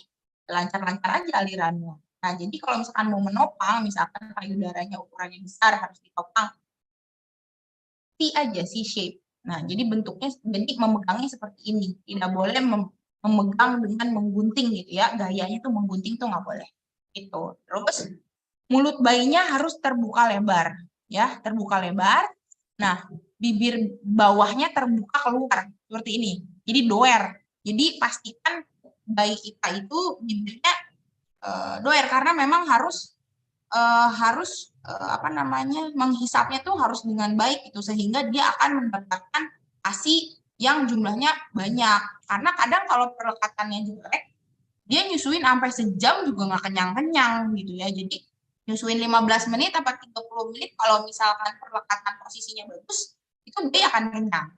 lancar-lancar aja alirannya. Nah, jadi kalau misalkan mau menopang, misalkan payudaranya ukurannya besar harus ditopang, C aja, C shape. Nah, jadi bentuknya, jadi memegangnya seperti ini. Tidak boleh memegang dengan menggunting gitu ya. Gayanya tuh menggunting tuh nggak boleh. Gitu. Terus mulut bayinya harus terbuka lebar. Ya, terbuka lebar. Nah, bibir bawahnya terbuka keluar. Seperti ini. Jadi doer. Jadi pastikan bayi kita itu bibirnya doer. Karena memang harus menghisapnya tuh harus dengan baik gitu sehingga dia akan mendapatkan ASI yang jumlahnya banyak. Karena kadang kalau perlekatannya jelek, dia nyusuin sampai sejam juga nggak kenyang-kenyang gitu ya. Jadi nyusuin 15 menit atau 30 menit kalau misalkan perlekatan posisinya bagus, itu dia akan kenyang.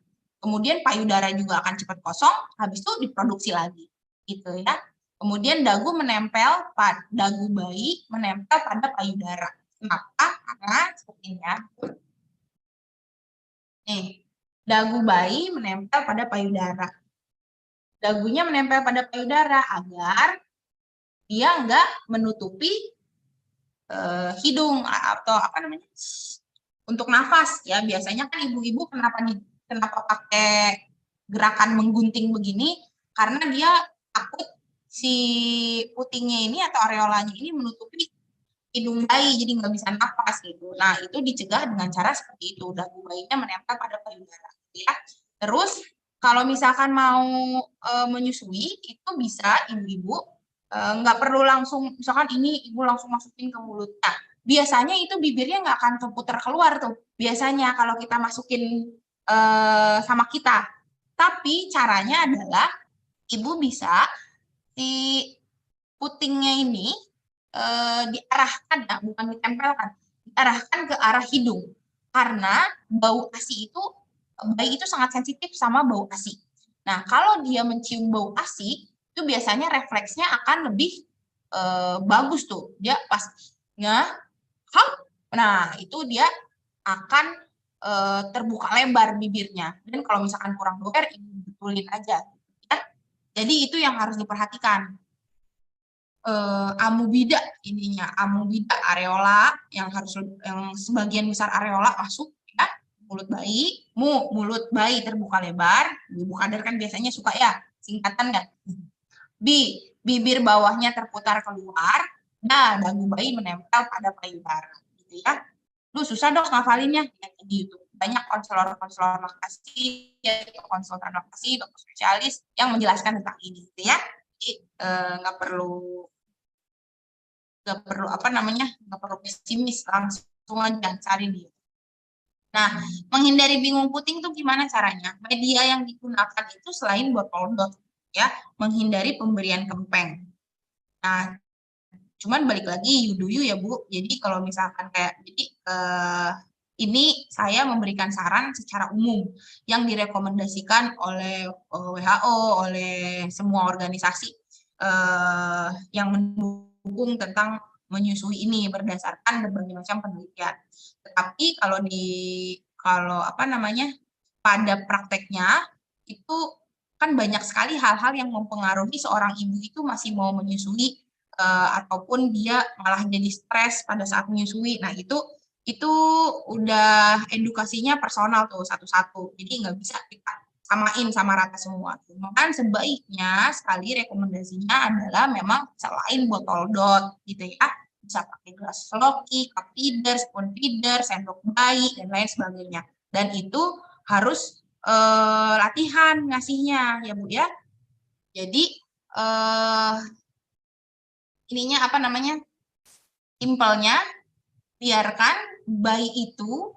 Kemudian payudara juga akan cepat kosong, habis itu diproduksi lagi gitu ya. Kemudian dagu bayi menempel pada payudara. Kenapa? Karena sepertinya nih, dagu bayi menempel pada payudara. Dagunya menempel pada payudara agar dia enggak menutupi hidung atau untuk nafas ya. Biasanya kan ibu-ibu kenapa pakai gerakan menggunting begini karena dia takut si putingnya ini atau areolanya ini menutupi hidung bayi jadi nggak bisa nafas gitu. Nah itu dicegah dengan cara seperti itu, dagu bayinya menempel pada payudara ya. Terus kalau misalkan mau menyusui itu bisa ibu-ibu nggak perlu langsung misalkan ini ibu langsung masukin ke mulut. Nah, biasanya itu bibirnya nggak akan keputar keluar tuh. Biasanya kalau kita masukin sama kita. Tapi caranya adalah ibu bisa si putingnya ini diarahkan ya, bukan ditempelkan, diarahkan ke arah hidung. Karena bau ASI itu, bayi itu sangat sensitif sama bau ASI. Nah, kalau dia mencium bau ASI, itu biasanya refleksnya akan lebih bagus tuh. Dia pas nah itu dia akan terbuka lebar bibirnya. Dan kalau misalkan kurang doer, ibu betulin aja. Ya. Jadi itu yang harus diperhatikan. Amubida ininya, amubida areola yang sebagian besar areola masuk ya, mulut bayi terbuka lebar, ibu kader kan biasanya suka ya singkatan kan. Bibir bawahnya terputar keluar, nah dagu bayi menempel pada payudara gitu ya. Lu susah dong ngafalinnya ya, di YouTube banyak konselor laktasi ya, konsultan laktasi, dokter spesialis yang menjelaskan tentang ini gitu ya. Jadi nggak perlu nggak perlu pesimis, langsung aja cari dia. Nah, menghindari bingung puting tuh gimana caranya? Media yang digunakan itu selain botol dot ya, menghindari pemberian kempeng. Nah, cuman balik lagi yuduyu ya Bu. Jadi kalau misalkan ini saya memberikan saran secara umum yang direkomendasikan oleh WHO, oleh semua organisasi yang mendukung tentang menyusui ini berdasarkan berbagai macam penelitian. Tetapi pada prakteknya itu kan banyak sekali hal-hal yang mempengaruhi seorang ibu itu masih mau menyusui ataupun dia malah jadi stres pada saat menyusui. Nah, itu itu udah edukasinya personal tuh satu-satu. Jadi nggak bisa kita samain sama rata semua. Cuman sebaiknya sekali rekomendasinya adalah memang selain botol dot gitu ya, bisa pakai gelas loki, cup feeder, spoon feeder, sendok bayi dan lain sebagainya. Dan itu harus latihan ngasihnya ya Bu ya. Jadi ininya apa namanya? Simpelnya biarkan bayi itu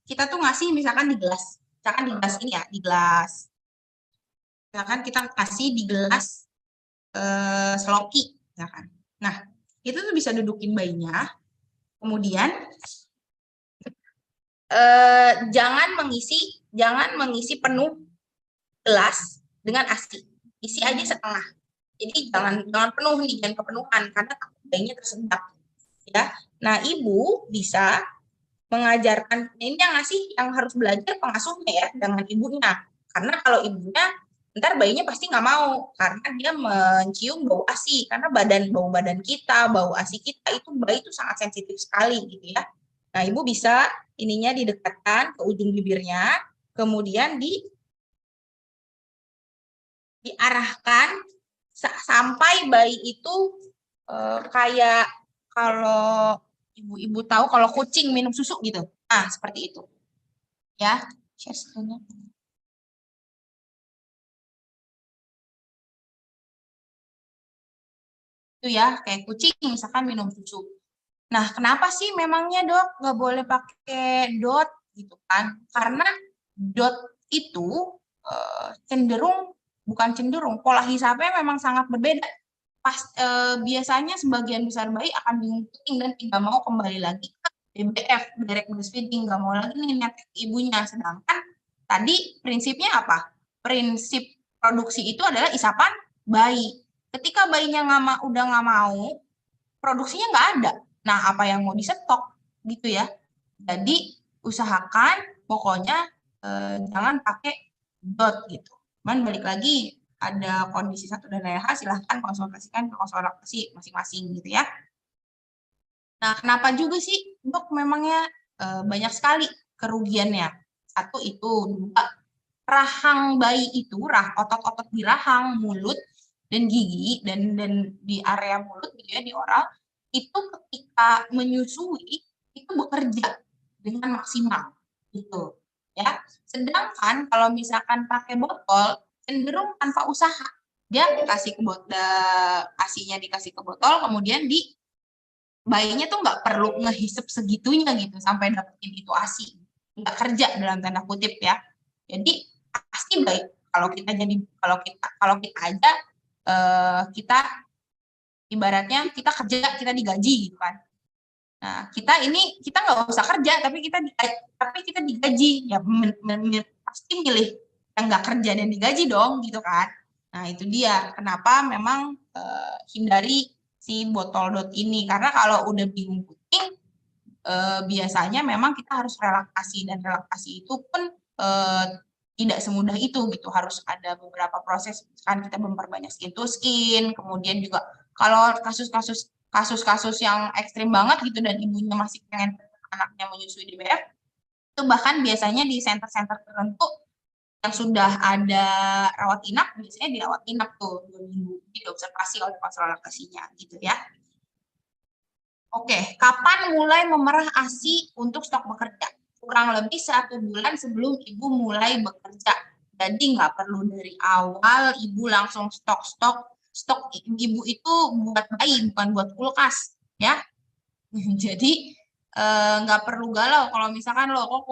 kita tuh ngasih misalkan di gelas. Misalkan di gelas ini ya, di gelas. Misalkan kita kasih di gelas seloki, misalkan. Nah, itu tuh bisa dudukin bayinya. Kemudian jangan mengisi penuh gelas dengan ASI. Isi aja setengah. Jadi jangan penuh nih, jangan kepenuhan karena takut bayinya tersendat. Ya. Nah, ibu bisa mengajarkan ini yang harus belajar pengasuhnya ya dengan ibunya. Karena kalau ibunya ntar bayinya pasti nggak mau karena dia mencium bau ASI karena bau badan kita, bau ASI kita itu bayi itu sangat sensitif sekali gitu ya. Nah, ibu bisa ininya didekatkan ke ujung bibirnya, kemudian diarahkan sampai bayi itu kayak kalau ibu-ibu tahu kalau kucing minum susu gitu. Nah, seperti itu. Ya, share screen-nya. Itu ya, kayak kucing misalkan minum susu. Nah, kenapa sih memangnya dok nggak boleh pakai dot gitu kan? Karena dot itu bukan cenderung, pola hisapnya memang sangat berbeda. Biasanya sebagian besar bayi akan bingung dan tidak mau kembali lagi ke DBF, direct breastfeeding, nggak mau lagi nih netek ibunya. Sedangkan tadi prinsipnya apa? Prinsip produksi itu adalah isapan bayi. Ketika bayinya udah nggak mau, produksinya nggak ada. Nah, apa yang mau disetok gitu ya? Jadi usahakan pokoknya jangan pakai dot gitu. Cuman balik lagi ada kondisi satu dan lain hal silahkan konsultasikan ke konsultasi masing-masing gitu ya. Nah, kenapa juga sih dok memangnya banyak sekali kerugiannya? Satu itu, dua rahang bayi itu, otot-otot di rahang, mulut, dan gigi, dan di area mulut gitu ya, di oral, itu ketika menyusui, itu bekerja dengan maksimal gitu ya. Sedangkan kalau misalkan pakai botol, cenderung tanpa usaha. Dia dikasih ke botol, ASI-nya dikasih ke botol, kemudian bayinya tuh nggak perlu ngehisep segitunya gitu sampai dapetin itu ASI. Nggak kerja dalam tanda kutip ya. Jadi pasti baik kalau kita aja kita ibaratnya kita kerja kita digaji gitu kan. Nah kita nggak usah kerja tapi kita digaji ya pasti milih yang nggak kerja dan digaji dong gitu kan. Nah itu dia kenapa memang hindari si botol dot ini karena kalau udah bingung kucing biasanya memang kita harus relaksasi dan relaksasi itu pun tidak semudah itu gitu harus ada beberapa proses kan kita memperbanyak skin to skin kemudian juga kalau kasus-kasus yang ekstrim banget gitu dan ibunya masih pengen anaknya menyusui di BF itu bahkan biasanya di center-center tertentu yang sudah ada rawat inap biasanya dirawat inap tuh 2 minggu jadi observasi oleh konselor laktasinya gitu ya. Oke, kapan mulai memerah ASI untuk stok bekerja? Kurang lebih 1 bulan sebelum ibu mulai bekerja. Jadi nggak perlu dari awal ibu langsung stok ibu itu buat bayi bukan buat kulkas ya. Jadi nggak perlu galau kalau misalkan lo kok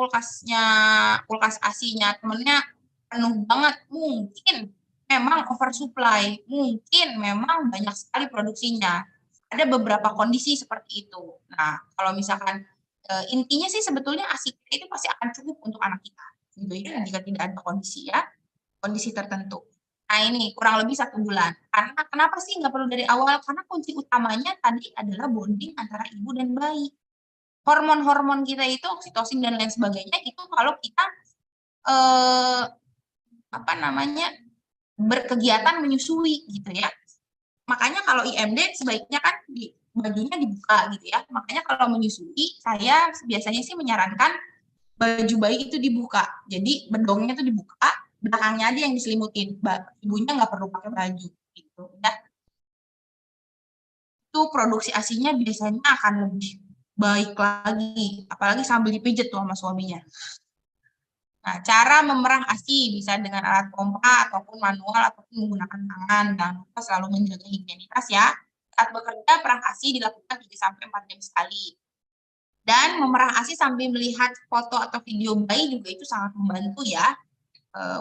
kulkas ASI-nya temennya penuh banget mungkin memang oversupply mungkin memang banyak sekali produksinya ada beberapa kondisi seperti itu. Nah, kalau misalkan intinya sih sebetulnya ASI itu pasti akan cukup untuk anak kita, gitu ya, jika tidak ada kondisi tertentu. Nah, ini kurang lebih 1 bulan. Karena kenapa sih nggak perlu dari awal? Karena kunci utamanya tadi adalah bonding antara ibu dan bayi. Hormon-hormon kita itu oksitosin dan lain sebagainya itu kalau kita berkegiatan menyusui gitu ya. Makanya kalau IMD sebaiknya kan bajunya dibuka gitu ya. Makanya kalau menyusui, saya biasanya sih menyarankan baju bayi itu dibuka. Jadi bedongnya itu dibuka, belakangnya aja yang diselimutin. Ibunya nggak perlu pakai baju gitu ya. Itu produksi ASI-nya biasanya akan lebih baik lagi, apalagi sambil dipijat tuh sama suaminya. Nah, cara memerah ASI bisa dengan alat pompa ataupun manual ataupun menggunakan tangan. Jangan lupa selalu menjaga higienitas ya. Saat bekerja, perah ASI dilakukan 3-4 jam sekali. Dan memerah ASI sambil melihat foto atau video bayi juga itu sangat membantu ya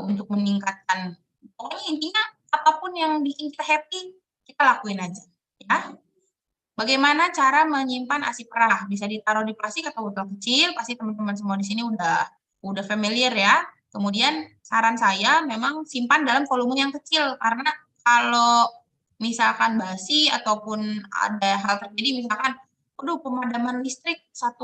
untuk meningkatkan. Pokoknya intinya apapun yang bikin kita happy, kita lakuin aja. Ya. Bagaimana cara menyimpan ASI perah? Bisa ditaruh di plastik atau botol kecil. Pasti teman-teman semua di sini udah familiar ya. Kemudian saran saya memang simpan dalam volume yang kecil karena kalau misalkan basi ataupun ada hal terjadi misalkan aduh pemadaman listrik 1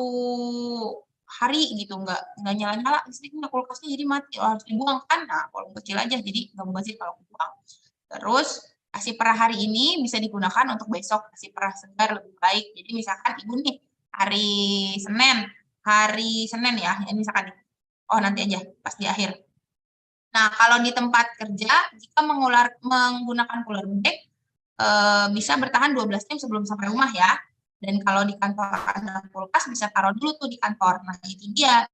hari gitu nggak nyala-nyala listriknya kulkasnya jadi mati harus dibuang kan. Nah volume kecil aja jadi nggak mubazir kalau dibuang. Terus ASI perah hari ini bisa digunakan untuk besok ASI perah segar lebih baik. Jadi misalkan ibu nih hari Senin ya, ini misalkan oh nanti aja pas di akhir. Nah kalau di tempat kerja jika menggunakan cooler bag bisa bertahan 12 jam sebelum sampai rumah ya. Dan kalau di kantor ada kulkas bisa taruh dulu tuh di kantor. Nah itu dia.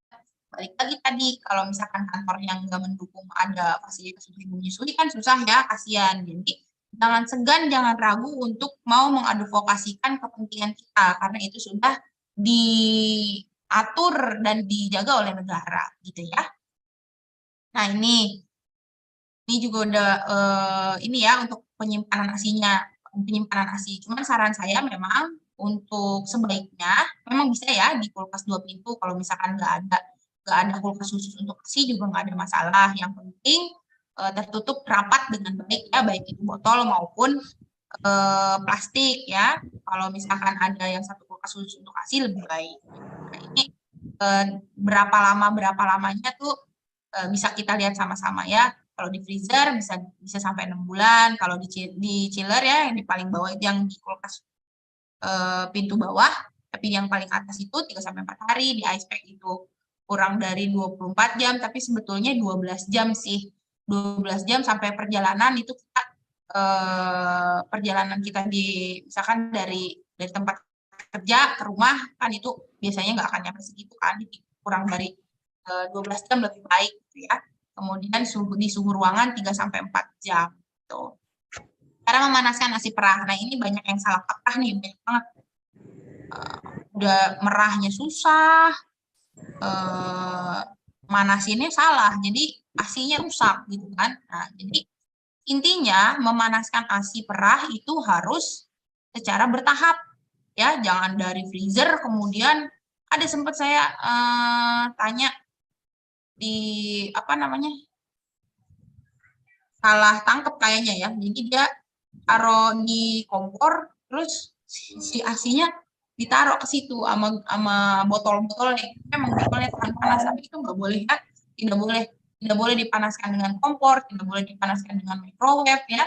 Balik lagi tadi kalau misalkan kantor yang nggak mendukung ada fasilitas untuk ibu menyusui kan susah ya, kasihan. Jadi jangan segan, jangan ragu untuk mau mengadvokasikan kepentingan kita karena itu sudah diatur dan dijaga oleh negara gitu ya. Nah ini juga udah ini ya untuk penyimpanan ASI. Cuman saran saya memang untuk sebaiknya memang bisa ya di kulkas 2 pintu kalau misalkan nggak ada kulkas khusus untuk ASI juga nggak ada masalah. Yang penting tertutup rapat dengan baik ya baik itu botol maupun plastik ya. Kalau misalkan ada yang satu kulkas khusus untuk ASI lebih baik. Nah ini berapa lamanya tuh bisa kita lihat sama-sama ya. Kalau di freezer bisa sampai 6 bulan. Kalau di chiller ya yang di paling bawah itu yang di kulkas pintu bawah, tapi yang paling atas itu 3-4 hari. Di ice pack itu kurang dari 24 jam, tapi sebetulnya 12 jam sih. 12 jam sampai perjalanan itu kita perjalanan kita misalkan dari tempat kerja ke rumah kan itu biasanya nggak akan nyampe segitu kan, kurang dari 12 jam lebih baik gitu ya. Kemudian di suhu ruangan 3-4 jam. Gitu. Cara memanaskan ASI perah. Nah ini banyak yang salah kaprah nih, banyak banget. Udah merahnya susah, manasinnya salah, jadi ASI-nya rusak gitu kan. Nah jadi intinya memanaskan ASI perah itu harus secara bertahap ya, jangan dari freezer kemudian ada sempat saya tanya di apa namanya salah tangkep kayaknya ya, jadi dia taruh di kompor terus si ASI-nya ditaruh ke situ sama botol-botolnya, memang botolnya tahan panas tapi itu nggak boleh ya, tidak boleh dipanaskan dengan kompor, tidak boleh dipanaskan dengan microwave ya.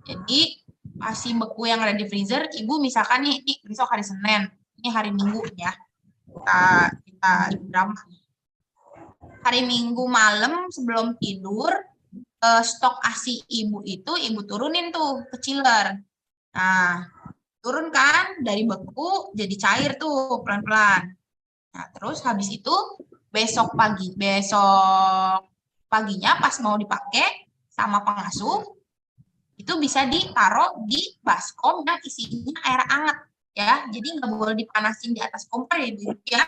Jadi ASI beku yang ada di freezer, ibu misalkan nih besok hari Senin, ini hari Minggu ya, kita drama. Hari Minggu malam sebelum tidur, stok ASI ibu itu ibu turunin tuh ke chiller. Nah, turun kan dari beku jadi cair tuh pelan-pelan. Nah, terus habis itu besok paginya pas mau dipakai sama pengasuh itu bisa ditaruh di baskom yang isinya air hangat ya. Jadi nggak boleh dipanasin di atas kompor ya ibu ya.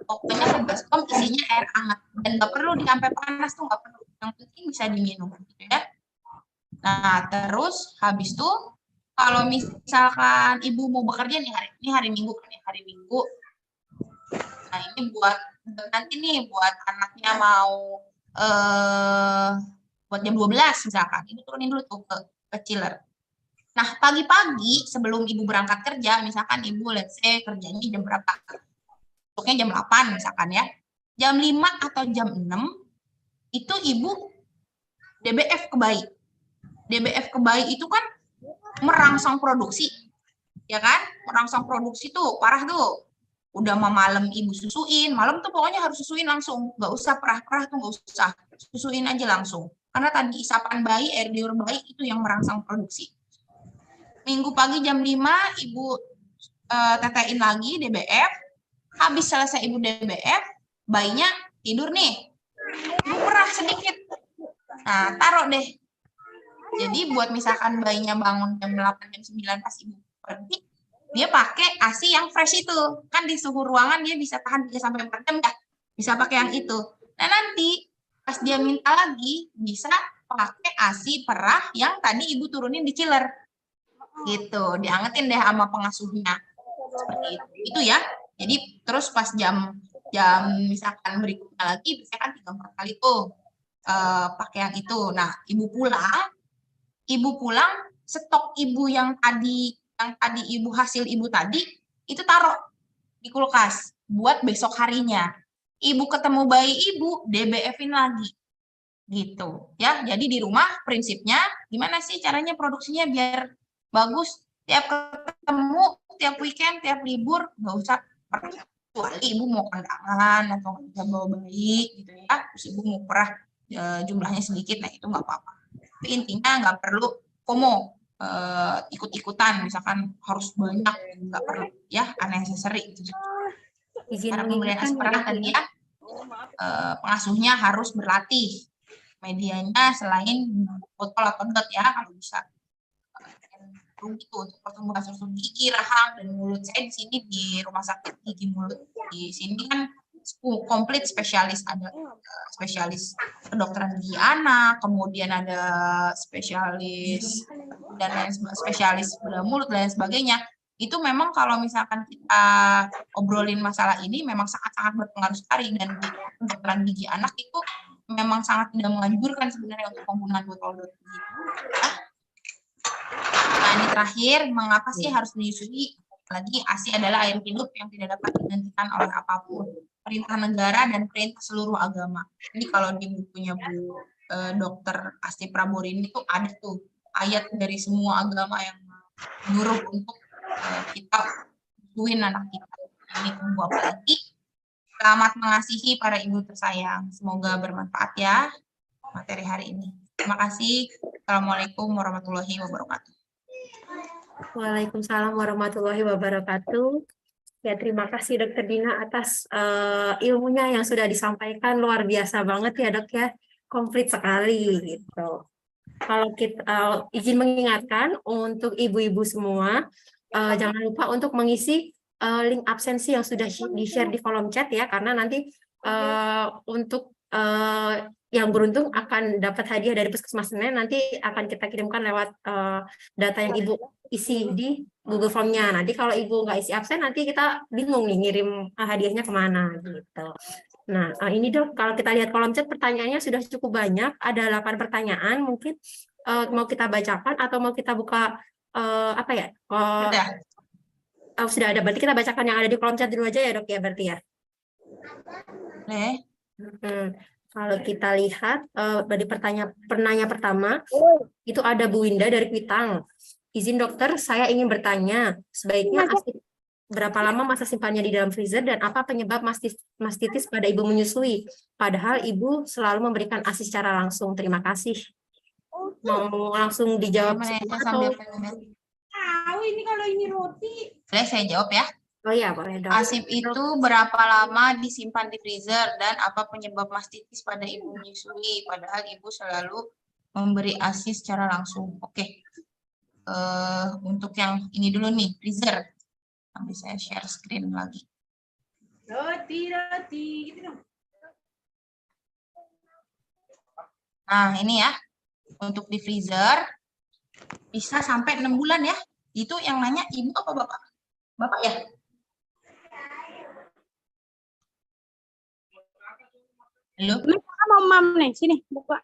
Pokoknya di baskom isinya air hangat dan nggak perlu sampai panas tuh, nggak perlu. Yang penting bisa diminum gitu ya. Nah, terus habis itu kalau misalkan ibu mau bekerja nih hari Minggu kan ya, hari Minggu. Nah, ini buat nanti nih buat anaknya mau buat jam 12 misalkan. Ibu turunin dulu tuh ke chiller. Nah, pagi-pagi sebelum ibu berangkat kerja, misalkan ibu let's say kerjanya jam berapa? Besoknya jam 8 misalkan ya. Jam 5 atau jam 6 itu ibu DBF ke bayi. DBF ke bayi itu kan merangsang produksi. ya kan? Merangsang produksi tuh, parah tuh. Udah mau malam ibu susuin, malam tuh pokoknya harus susuin langsung, nggak usah perah-perah tuh nggak usah, susuin aja langsung. Karena tadi isapan bayi, air liur bayi itu yang merangsang produksi. Minggu pagi jam 5 ibu tetein lagi DBF, habis selesai ibu DBF, bayinya tidur nih, ibu perah sedikit. Nah, taruh deh. Jadi buat misalkan bayinya bangun jam 8, jam 9 pas ibu pergi, dia pakai ASI yang fresh itu. Kan di suhu ruangan dia bisa tahan 3-4 jam ya. Bisa pakai yang itu. Nah, nanti pas dia minta lagi, bisa pakai ASI perah yang tadi ibu turunin di chiller. Gitu, diangetin deh sama pengasuhnya. Seperti itu ya. Jadi terus pas jam misalkan berikutnya lagi, biasanya kan 3-4 kali tuh pakai yang itu. Nah, ibu pulang stok ibu yang tadi ibu hasil ibu tadi itu taruh di kulkas buat besok harinya. Ibu ketemu bayi ibu, DBF-in lagi. Gitu ya. Jadi di rumah prinsipnya gimana sih caranya produksinya biar bagus? Tiap ketemu, tiap weekend, tiap libur nggak usah, kecuali ibu mau kondangan atau nggak bawa bayi gitu ya. Terus ibu mau perah jumlahnya sedikit, nah itu nggak apa-apa. Tapi intinya nggak perlu FOMO, ikut-ikutan misalkan harus banyak, nggak perlu ya, unnecessary gitu. Izin Cara pemberian mengingatkan ASI perah ya, tadi ya, pengasuhnya harus berlatih. Medianya selain botol atau dot ya, kalau bisa itu untuk pertumbuhan struktur gigi, rahang, dan mulut. Saya di sini di rumah sakit gigi mulut di sini kan komplit spesialis, ada spesialis kedokteran gigi anak, kemudian ada spesialis dan lain spesialis bedah mulut dan lain sebagainya. Itu memang kalau misalkan kita obrolin masalah ini memang sangat-sangat berpengaruh sekali, dan di kedokteran gigi anak itu memang sangat tidak menganjurkan sebenarnya untuk penggunaan botol dot gigi. Nah, ini terakhir, mengapa sih harus menyusui? Lagi ASI adalah air hidup yang tidak dapat digantikan oleh apapun. Perintah negara dan perintah seluruh agama. Jadi kalau di bukunya Bu Dr. Asti Praborini itu ada tuh ayat dari semua agama yang menyuruh untuk kita susuin anak kita. Ini tunggu apa lagi? Selamat mengasihi para ibu tersayang. Semoga bermanfaat ya materi hari ini. Terima kasih. Assalamualaikum warahmatullahi wabarakatuh. Waalaikumsalam warahmatullahi wabarakatuh. Ya, terima kasih Dokter Dina atas ilmunya yang sudah disampaikan, luar biasa banget ya Dok ya, komplit sekali gitu. Kalau kita izin mengingatkan untuk ibu-ibu semua, jangan lupa untuk mengisi link absensi yang sudah di-share di kolom chat ya, karena nanti untuk yang beruntung akan dapat hadiah dari Puskesmas Senen, nanti akan kita kirimkan lewat data yang Ibu isi di Google Form-nya. Nanti kalau Ibu nggak isi absen, nanti kita bingung nih ngirim hadiahnya kemana gitu. Nah, ini Dok, kalau kita lihat kolom chat pertanyaannya sudah cukup banyak, ada 8 pertanyaan, mungkin mau kita bacakan atau mau kita buka apa ya? Sudah ada, berarti kita bacakan yang ada di kolom chat dulu aja ya Dok ya, berarti ya. Kalau kita lihat dari penanya pertama, itu ada Bu Winda dari Kuitang. Izin dokter, saya ingin bertanya, sebaiknya berapa lama masa simpannya di dalam freezer dan apa penyebab mastitis pada ibu menyusui? Padahal ibu selalu memberikan ASI secara langsung. Terima kasih. Mau langsung dijawab atau? Tahu ini kalau ini roti. Boleh saya jawab ya? Oh iya, boleh dong. ASI itu berapa lama disimpan di freezer dan apa penyebab mastitis pada ibu menyusui? Padahal ibu selalu memberi ASI secara langsung. Oke. Untuk yang ini dulu nih, freezer. Nanti saya share screen lagi. Roti. Gitu dong. Nah, ini ya. Untuk di freezer bisa sampai 6 bulan ya. Itu yang nanya ibu apa bapak? Bapak ya? Halo? Mau mam nih, sini buka.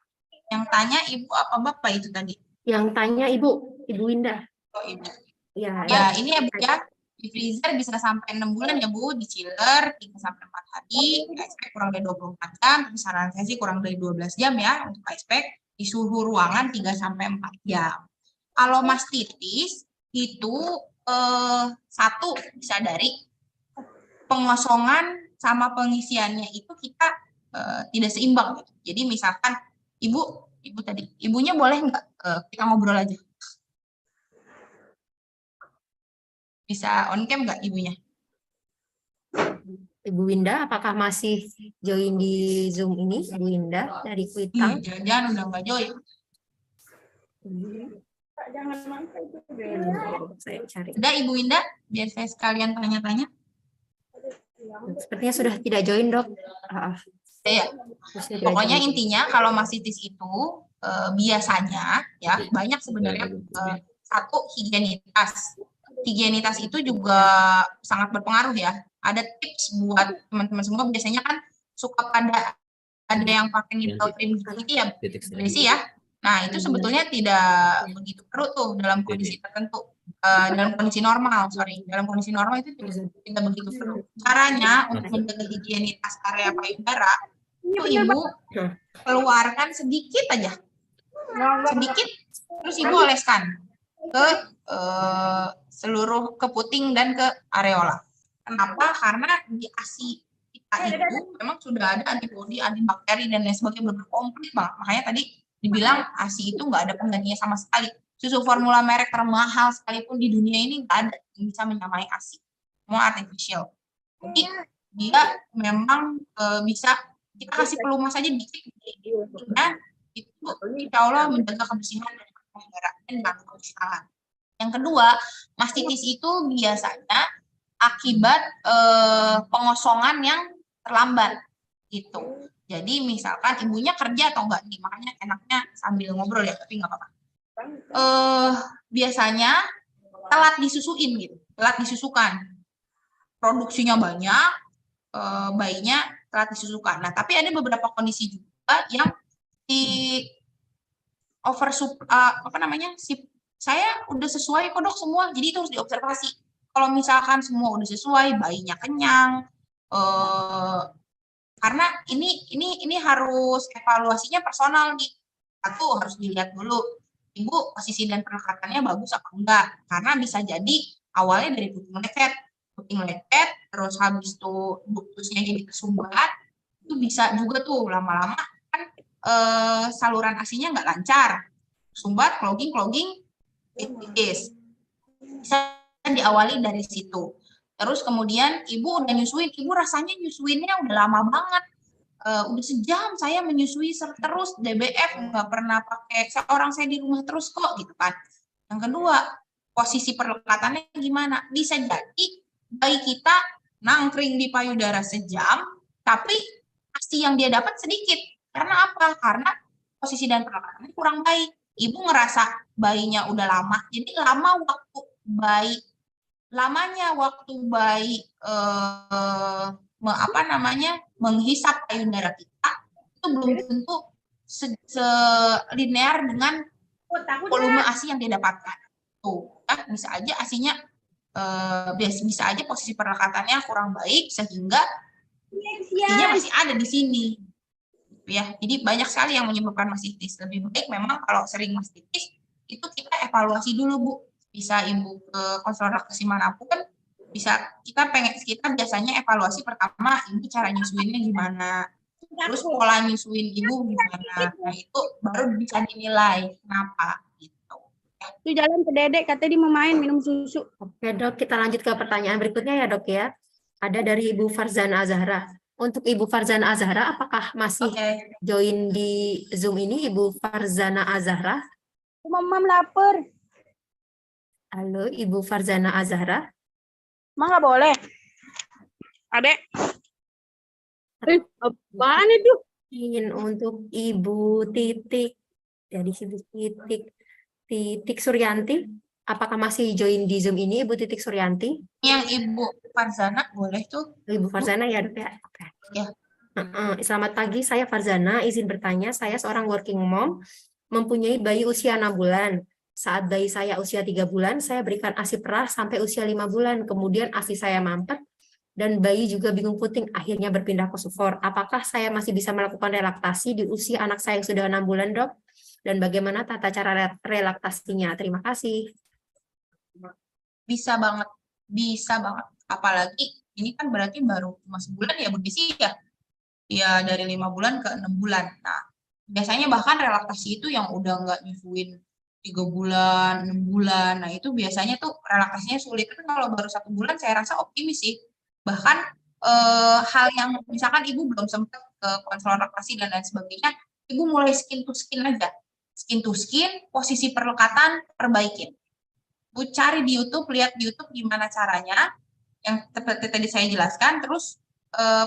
Yang tanya ibu apa bapak itu tadi? Yang tanya ibu Winda. Oh, ibu. Ya, ini ya Bu ya. Di freezer bisa sampai 6 bulan ya Bu, di chiller 3-4 hari, ice pack kurang dari 24 jam, saran saya sih kurang dari 12 jam ya untuk ice pack, di suhu ruangan 3-4 jam. Kalau mastitis itu satu bisa dari pengosongan sama pengisiannya itu kita tidak seimbang gitu. Jadi misalkan ibu tadi, ibunya boleh nggak kita ngobrol aja? Bisa on cam nggak ibunya? Ibu Winda, apakah masih join di Zoom ini? Ibu Winda dari Kuitang. Jangan udah nggak join. Jangan mangsa itu. Saya cari. Udah Ibu Winda, biar saya sekalian tanya-tanya. Sepertinya sudah tidak join, Dok. Ya, pokoknya intinya kalau mastitis itu biasanya ya banyak sebenarnya satu higienitas. Higienitas itu juga sangat berpengaruh ya. Ada tips buat teman-teman semua, biasanya kan suka ada yang pakai nipple cream gitu ya, Desi ya. Nah, itu sebetulnya tidak begitu perlu tuh dalam kondisi tertentu. Dalam kondisi normal, dalam kondisi normal itu tidak begitu perlu. Caranya untuk menjaga higienitas area payudara, itu ibu keluarkan sedikit aja, sedikit, terus ibu oleskan ke seluruh ke puting dan ke areola. Kenapa? Karena di ASI kita itu memang sudah ada antibodi, antibakteri dan lain sebagainya, benar komplit banget. Makanya tadi dibilang ASI itu nggak ada penggantinya sama sekali. Susu formula merek termahal sekalipun di dunia ini nggak ada yang bisa menyamai ASI. Semua artificial. Jadi dia memang bisa kita kasih pelumas aja dikit, nah itu insya Allah menjaga kebersihan dari payudara dan mencuci tangan. Yang kedua, mastitis itu biasanya akibat pengosongan yang terlambat gitu. Jadi misalkan ibunya kerja atau enggak nih, makanya enaknya sambil ngobrol ya, tapi nggak apa-apa. Biasanya telat disusuin gitu, telat disusukan. Produksinya banyak, bayinya telat disusukan. Nah, tapi ada beberapa kondisi juga yang di saya udah sesuai kok dok semua, jadi itu harus diobservasi. Kalau misalkan semua udah sesuai, bayinya kenyang, karena ini harus evaluasinya personal nih. Satu harus dilihat dulu, ibu posisi dan perlekatannya bagus apa enggak, karena bisa jadi awalnya dari puting lecet, terus habis itu ductusnya jadi tersumbat, itu bisa juga tuh lama-lama kan saluran ASI-nya nggak lancar, sumbat, clogging, titis. Bisa diawali dari situ. Terus kemudian ibu udah nyusuin, ibu rasanya nyusuinnya udah lama banget, udah sejam saya menyusui terus DBF, nggak pernah pakai, seorang saya di rumah terus kok gitu kan. Yang kedua, posisi perlekatannya gimana? Bisa jadi bayi kita nangkring di payudara sejam, tapi ASI yang dia dapat sedikit. Karena apa? Karena posisi dan perlekatannya kurang baik. Ibu ngerasa bayinya udah lama, jadi lamanya waktu bayi menghisap payudara kita itu belum tentu selinear dengan volume ASI yang dia dapatkan. Tuh, kan bisa aja ASI-nya bisa aja posisi perlekatannya kurang baik sehingga ASI-nya masih ada di sini. Ya, jadi banyak sekali yang menyebabkan mastitis. Lebih baik memang kalau sering mastitis itu kita evaluasi dulu, Bu. Bisa ibu ke konselor laktasi manapun, bisa kita biasanya evaluasi pertama ibu cara nyusuinnya gimana, terus pola nyusuin ibu gimana. Nah, itu baru bisa dinilai kenapa gitu. Itu jalan ke dedek katanya dia mau main minum susu. Oke, Dok, kita lanjut ke pertanyaan berikutnya ya, Dok ya. Ada dari Ibu Farzana Azahra. Untuk Ibu Farzana Azahra, apakah masih join di Zoom ini, Ibu Farzana Azahra? Mam lapar. Halo, Ibu Farzana Azahra. Emang nggak boleh? Adek. Apaan itu? Untuk Ibu Titik, dari Titik Suryanti, apakah masih join di Zoom ini, Ibu Titik Suryanti? Yang Ibu Farzana boleh tuh. Ibu Farzana ya, Dok ya? Oke. Ya. Selamat pagi, saya Farzana, izin bertanya, saya seorang working mom, mempunyai bayi usia 6 bulan. Saat bayi saya usia 3 bulan, saya berikan ASI perah sampai usia 5 bulan, kemudian ASI saya mampet, dan bayi juga bingung puting, akhirnya berpindah ke sufor. Apakah saya masih bisa melakukan relaktasi di usia anak saya yang sudah 6 bulan, Dok? Dan bagaimana tata cara relaktasinya? Terima kasih. Bisa banget, bisa banget. Apalagi ini kan berarti baru cuma sebulan ya Bu Desi ya? Ya dari 5 bulan ke 6 bulan. Nah, biasanya bahkan relaksasi itu yang udah nggak nyusuin 3 bulan, 6 bulan. Nah, itu biasanya tuh relaksasinya sulit. Tapi kalau baru 1 bulan saya rasa optimis sih. Bahkan hal yang misalkan ibu belum sempat ke konselor relaksasi dan lain sebagainya, ibu mulai skin to skin aja. Skin to skin, posisi perlekatan, perbaikin. Bu cari di YouTube, lihat di YouTube gimana caranya, yang seperti tadi saya jelaskan, terus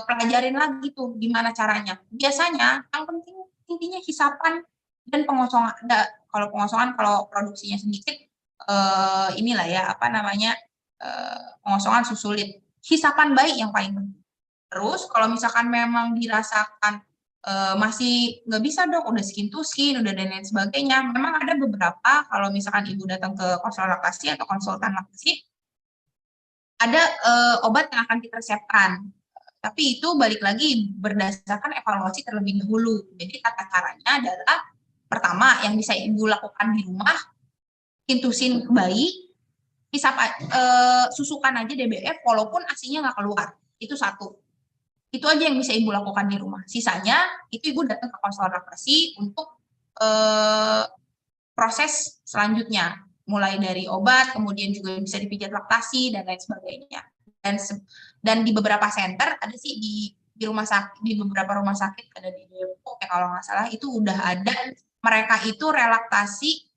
pelajarin lagi tuh gimana caranya. Biasanya yang penting intinya hisapan dan pengosongan. Kalau pengosongan kalau produksinya sedikit inilah ya apa namanya pengosongan susulit. Hisapan baik yang paling penting. Terus kalau misalkan memang dirasakan masih nggak bisa dok, udah skin to skin, udah dan lain sebagainya. Memang ada beberapa kalau misalkan ibu datang ke konselor laktasi atau konsultan laktasi, ada obat yang akan kita resepkan. Tapi itu balik lagi berdasarkan evaluasi terlebih dahulu. Jadi tata caranya adalah pertama yang bisa ibu lakukan di rumah, intusin bayi, hisap susukan aja DBF walaupun asinya nggak keluar. Itu satu. Itu aja yang bisa ibu lakukan di rumah. Sisanya itu ibu datang ke konselor laktasi untuk proses selanjutnya. Mulai dari obat, kemudian juga bisa dipijat laktasi dan lain sebagainya. Dan di beberapa center ada sih di rumah sakit, di beberapa rumah sakit ada di Depok ya kalau nggak salah itu udah ada, mereka itu relaksasi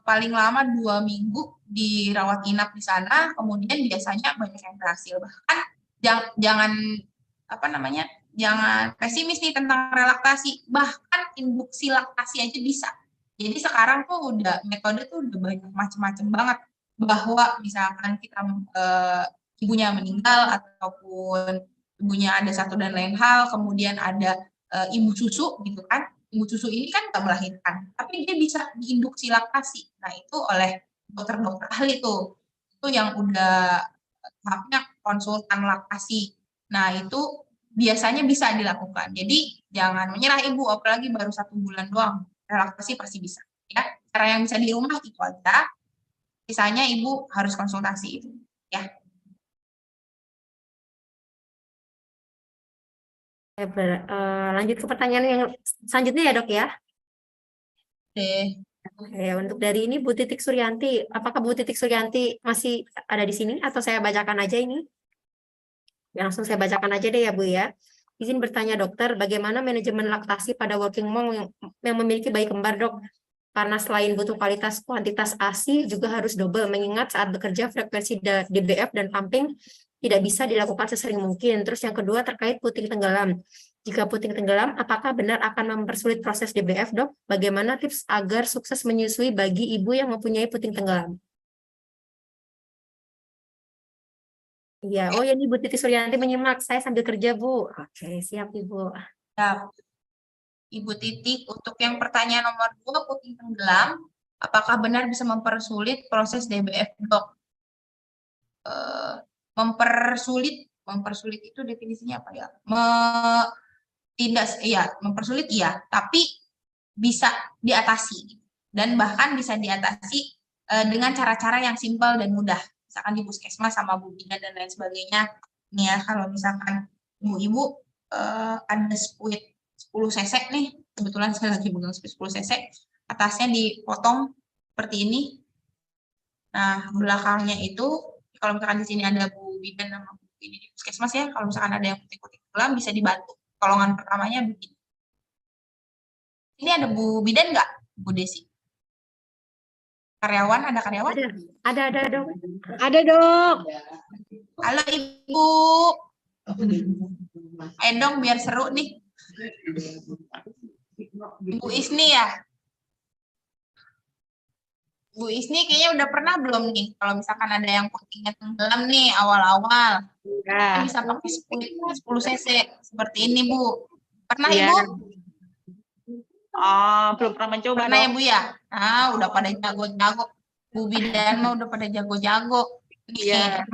paling lama 2 minggu dirawat inap di sana, kemudian biasanya banyak yang berhasil. Bahkan jangan apa namanya, jangan pesimis nih tentang relaksasi, bahkan induksi laktasi aja bisa. Jadi sekarang tuh udah metode tuh udah banyak macam-macam banget, bahwa misalkan kita ibunya meninggal ataupun ibunya ada satu dan lain hal, kemudian ada ibu susu gitu kan. Ibu susu ini kan nggak melahirkan, tapi dia bisa diinduksi laktasi. Nah itu oleh dokter-dokter ahli tuh, itu yang udah tahapnya konsultan laktasi. Nah itu biasanya bisa dilakukan. Jadi jangan menyerah ibu, apalagi baru 1 bulan doang. Relaksasi pasti bisa. Ya, cara yang bisa di rumah itu aja. Sisanya ibu harus konsultasi itu. Ya. Lanjut ke pertanyaan yang selanjutnya ya dok ya. Oke. Oke, untuk dari ini Bu Titik Suryanti, apakah Bu Titik Suryanti masih ada di sini atau saya bacakan aja ini? Ya, langsung saya bacakan aja deh ya Bu ya. Izin bertanya dokter, bagaimana manajemen laktasi pada working mom yang memiliki bayi kembar dok? Karena selain butuh kualitas kuantitas ASI juga harus double, mengingat saat bekerja frekuensi DBF dan pumping tidak bisa dilakukan sesering mungkin. Terus yang kedua terkait puting tenggelam. Jika puting tenggelam, apakah benar akan mempersulit proses DBF dok? Bagaimana tips agar sukses menyusui bagi ibu yang mempunyai puting tenggelam? Iya, oh ya ini Bu Titi Suryanti menyimak, saya sambil kerja Bu. Oke, siap Ibu. Ya. Ibu Titik, untuk yang pertanyaan nomor 2, puting tenggelam, apakah benar bisa mempersulit proses DBF dok? Mempersulit itu definisinya apa ya? Mempersulit iya, tapi bisa diatasi dan bahkan bisa diatasi dengan cara-cara yang simpel dan mudah. Misalkan di puskesmas sama Bu Bina dan lain sebagainya. Nih ya, kalau misalkan ibu-ibu ada spuit 10 cc nih, kebetulan saya lagi megang 10 cc, atasnya dipotong seperti ini. Nah, belakangnya itu, kalau misalkan di sini ada Bu Bidan sama Bu ini di puskesmas ya, kalau misalkan ada yang puting-puting tenggelam bisa dibantu. Kolongan pertamanya begini. Ini ada Bu Bidan nggak, Bu Desi? Karyawan, ada karyawan? Ada dok. Ada dok. Halo Ibu. Ayo dong biar seru nih. Bu Isni ya? Bu Isni kayaknya udah pernah belum nih? Kalau misalkan ada yang putingnya tenggelam nih awal-awal. Ya. Bisa pakai 10 cc seperti ini Bu. Pernah Ya. Ibu? Oh, belum pernah mencoba Pernah ya dok. Bu ya? Nah, udah pada jago-jago. Bu Bidan mah udah pada jago-jago. Iya.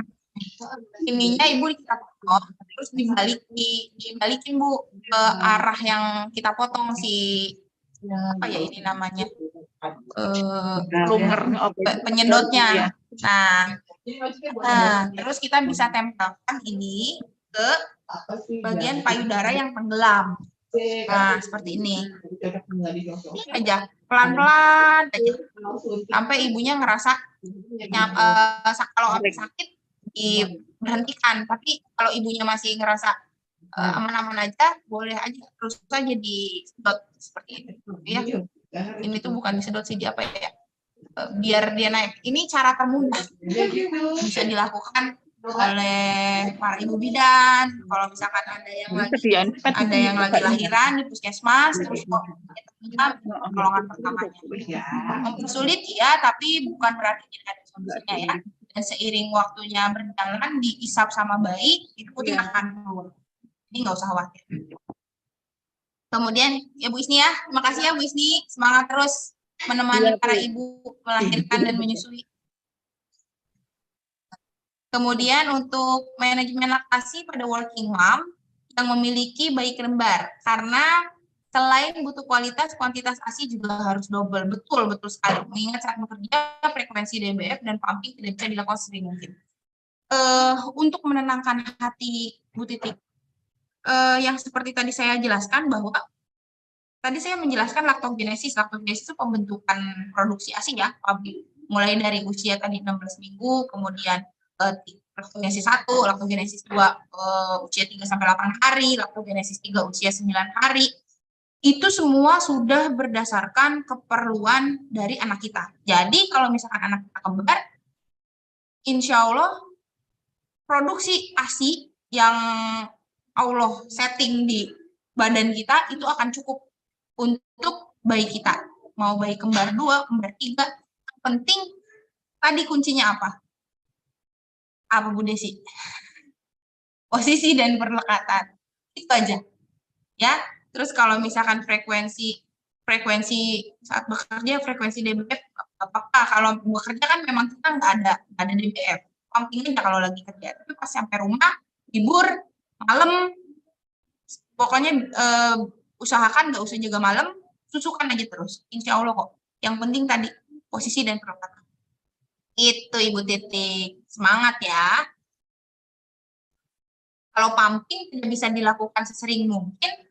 Ininya Ibu kita potong, terus dibalikin Bu ke arah yang kita potong si apa ya ini namanya Plumer, penyedotnya. Nah, terus kita bisa tempelkan ini ke bagian payudara yang tenggelam. Nah, seperti ini. Ini aja, pelan-pelan aja. Sampai ibunya ngerasa kalau sakit diberhentikan. Tapi kalau ibunya masih ngerasa aman-aman aja, boleh aja terus saja disedot seperti itu. Ya, ini tuh bukan disedot sih, apa ya? Biar dia naik. Ini cara termudah bisa dilakukan oleh para ibu bidan. Kalau misalkan ada yang lagi lahiran di puskesmas, terus kok pertolongan pertamanya. Mempersulit ya, tapi bukan berarti tidak ada solusinya ya. Dan seiring waktunya berjalan, diisap sama bayi, itu putih akan keluar. Jadi nggak usah khawatir. Kemudian ya Bu Isni ya, terima kasih ya Bu Isni, semangat terus menemani para ibu melahirkan dan menyusui. Kemudian untuk manajemen laktasi pada working mom yang memiliki bayi kembar, karena selain butuh kualitas, kuantitas ASI juga harus double. Betul sekali. Mengingat saat bekerja, frekuensi DBF dan pumping tidak bisa dilakukan sering mungkin. Untuk menenangkan hati Bu Titik, yang seperti tadi saya jelaskan bahwa tadi saya menjelaskan laktogenesis. Laktogenesis itu pembentukan produksi ASI ya, mulai dari usia tadi 16 minggu, kemudian laktogenesis 1, laktogenesis 2 usia 3-8 hari, laktogenesis 3 usia 9 hari. Itu semua sudah berdasarkan keperluan dari anak kita. Jadi kalau misalkan anak kita kembar, insya Allah produksi ASI yang Allah setting di badan kita itu akan cukup untuk bayi kita. Mau bayi kembar 2, kembar 3, yang penting tadi kuncinya apa? Apa Bu Desi? Posisi dan perlekatan. Itu aja. Ya. Terus kalau misalkan frekuensi saat bekerja, frekuensi DBF apakah kalau bekerja kan memang kita nggak ada DBF. Pumping aja kalau lagi kerja. Tapi pas sampai rumah, libur, malam, pokoknya usahakan nggak usah jaga malam, susukan aja terus. Insya Allah kok. Yang penting tadi posisi dan perlekatan. Itu Ibu Titik. Semangat ya. Kalau pumping tidak bisa dilakukan sesering mungkin,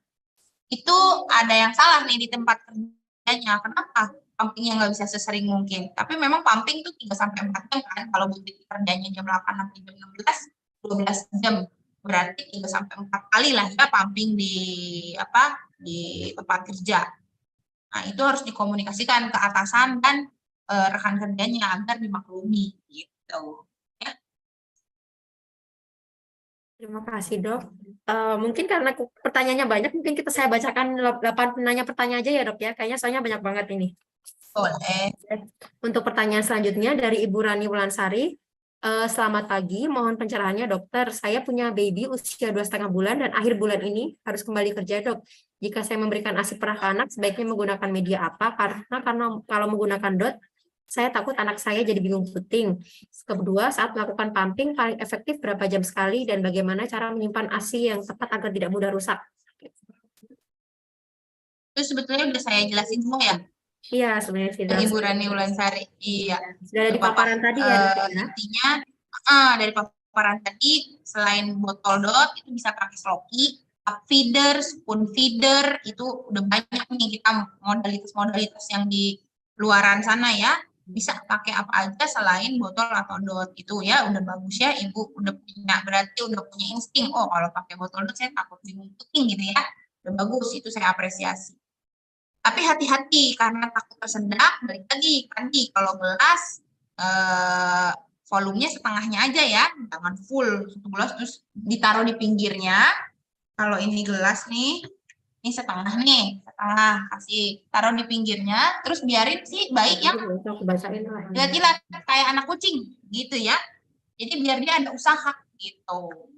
itu ada yang salah nih di tempat kerjanya. Kenapa pumpingnya nggak bisa sesering mungkin? Tapi memang pumping itu 3-4 jam kan. Kalau Bu Titik kerjanya jam 8 sampai jam 16, 12 jam. Berarti 3-4 kali lah ya pumping di tempat kerja. Nah, itu harus dikomunikasikan ke atasan dan rekan kerjanya agar dimaklumi gitu. Ya. Terima kasih, Dok. Mungkin karena pertanyaannya banyak, mungkin saya bacakan 8 pertanyaan aja ya, Dok ya. Kayaknya soalnya banyak banget ini. Boleh. Untuk pertanyaan selanjutnya dari Ibu Rani Wulansari. Selamat pagi, mohon pencerahannya dokter. Saya punya baby usia 2,5 bulan dan akhir bulan ini harus kembali kerja, Dok. Jika saya memberikan ASI perah ke anak, sebaiknya menggunakan media apa? Karena kalau menggunakan DOT, saya takut anak saya jadi bingung puting. Kedua, saat melakukan pumping paling efektif berapa jam sekali dan bagaimana cara menyimpan ASI yang tepat agar tidak mudah rusak? Itu sebetulnya udah saya jelasin semua ya. Iya, sebenarnya sih. Ibu Rani Wulansari. Iya. Dari paparan tadi ya. Intinya dari paparan tadi selain botol DOT itu bisa pakai sloki, cup feeder, spoon feeder, itu udah banyak nih kita modalitas yang di luaran sana ya. Bisa pakai apa aja selain botol atau DOT itu ya udah bagus ya. Ibu udah punya insting. Oh, kalau pakai botol DOT saya takut bingung puting gitu ya. Udah bagus, itu saya apresiasi. Tapi hati-hati karena takut tersedak, balik lagi tadi kalau gelas volumenya setengahnya aja ya, jangan full 1 gelas terus ditaruh di pinggirnya. Kalau ini gelas nih, ini setengah kasih taruh di pinggirnya, terus biarin si bayi yang lihat kayak anak kucing gitu ya. Jadi biar dia ada usaha gitu.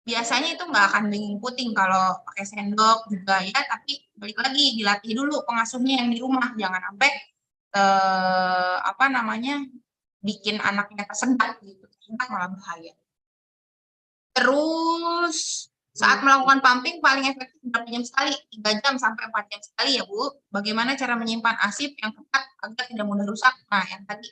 Biasanya itu nggak akan bingung puting kalau pakai sendok juga ya, tapi balik lagi dilatih dulu pengasuhnya yang di rumah, jangan sampai bikin anaknya tersendat gitu, tersendat malah bahaya. Terus saat melakukan pumping paling efektif berapa jam sekali? 3 jam sampai 4 jam sekali ya Bu. Bagaimana cara menyimpan ASI yang tepat agar tidak mudah rusak? Nah yang tadi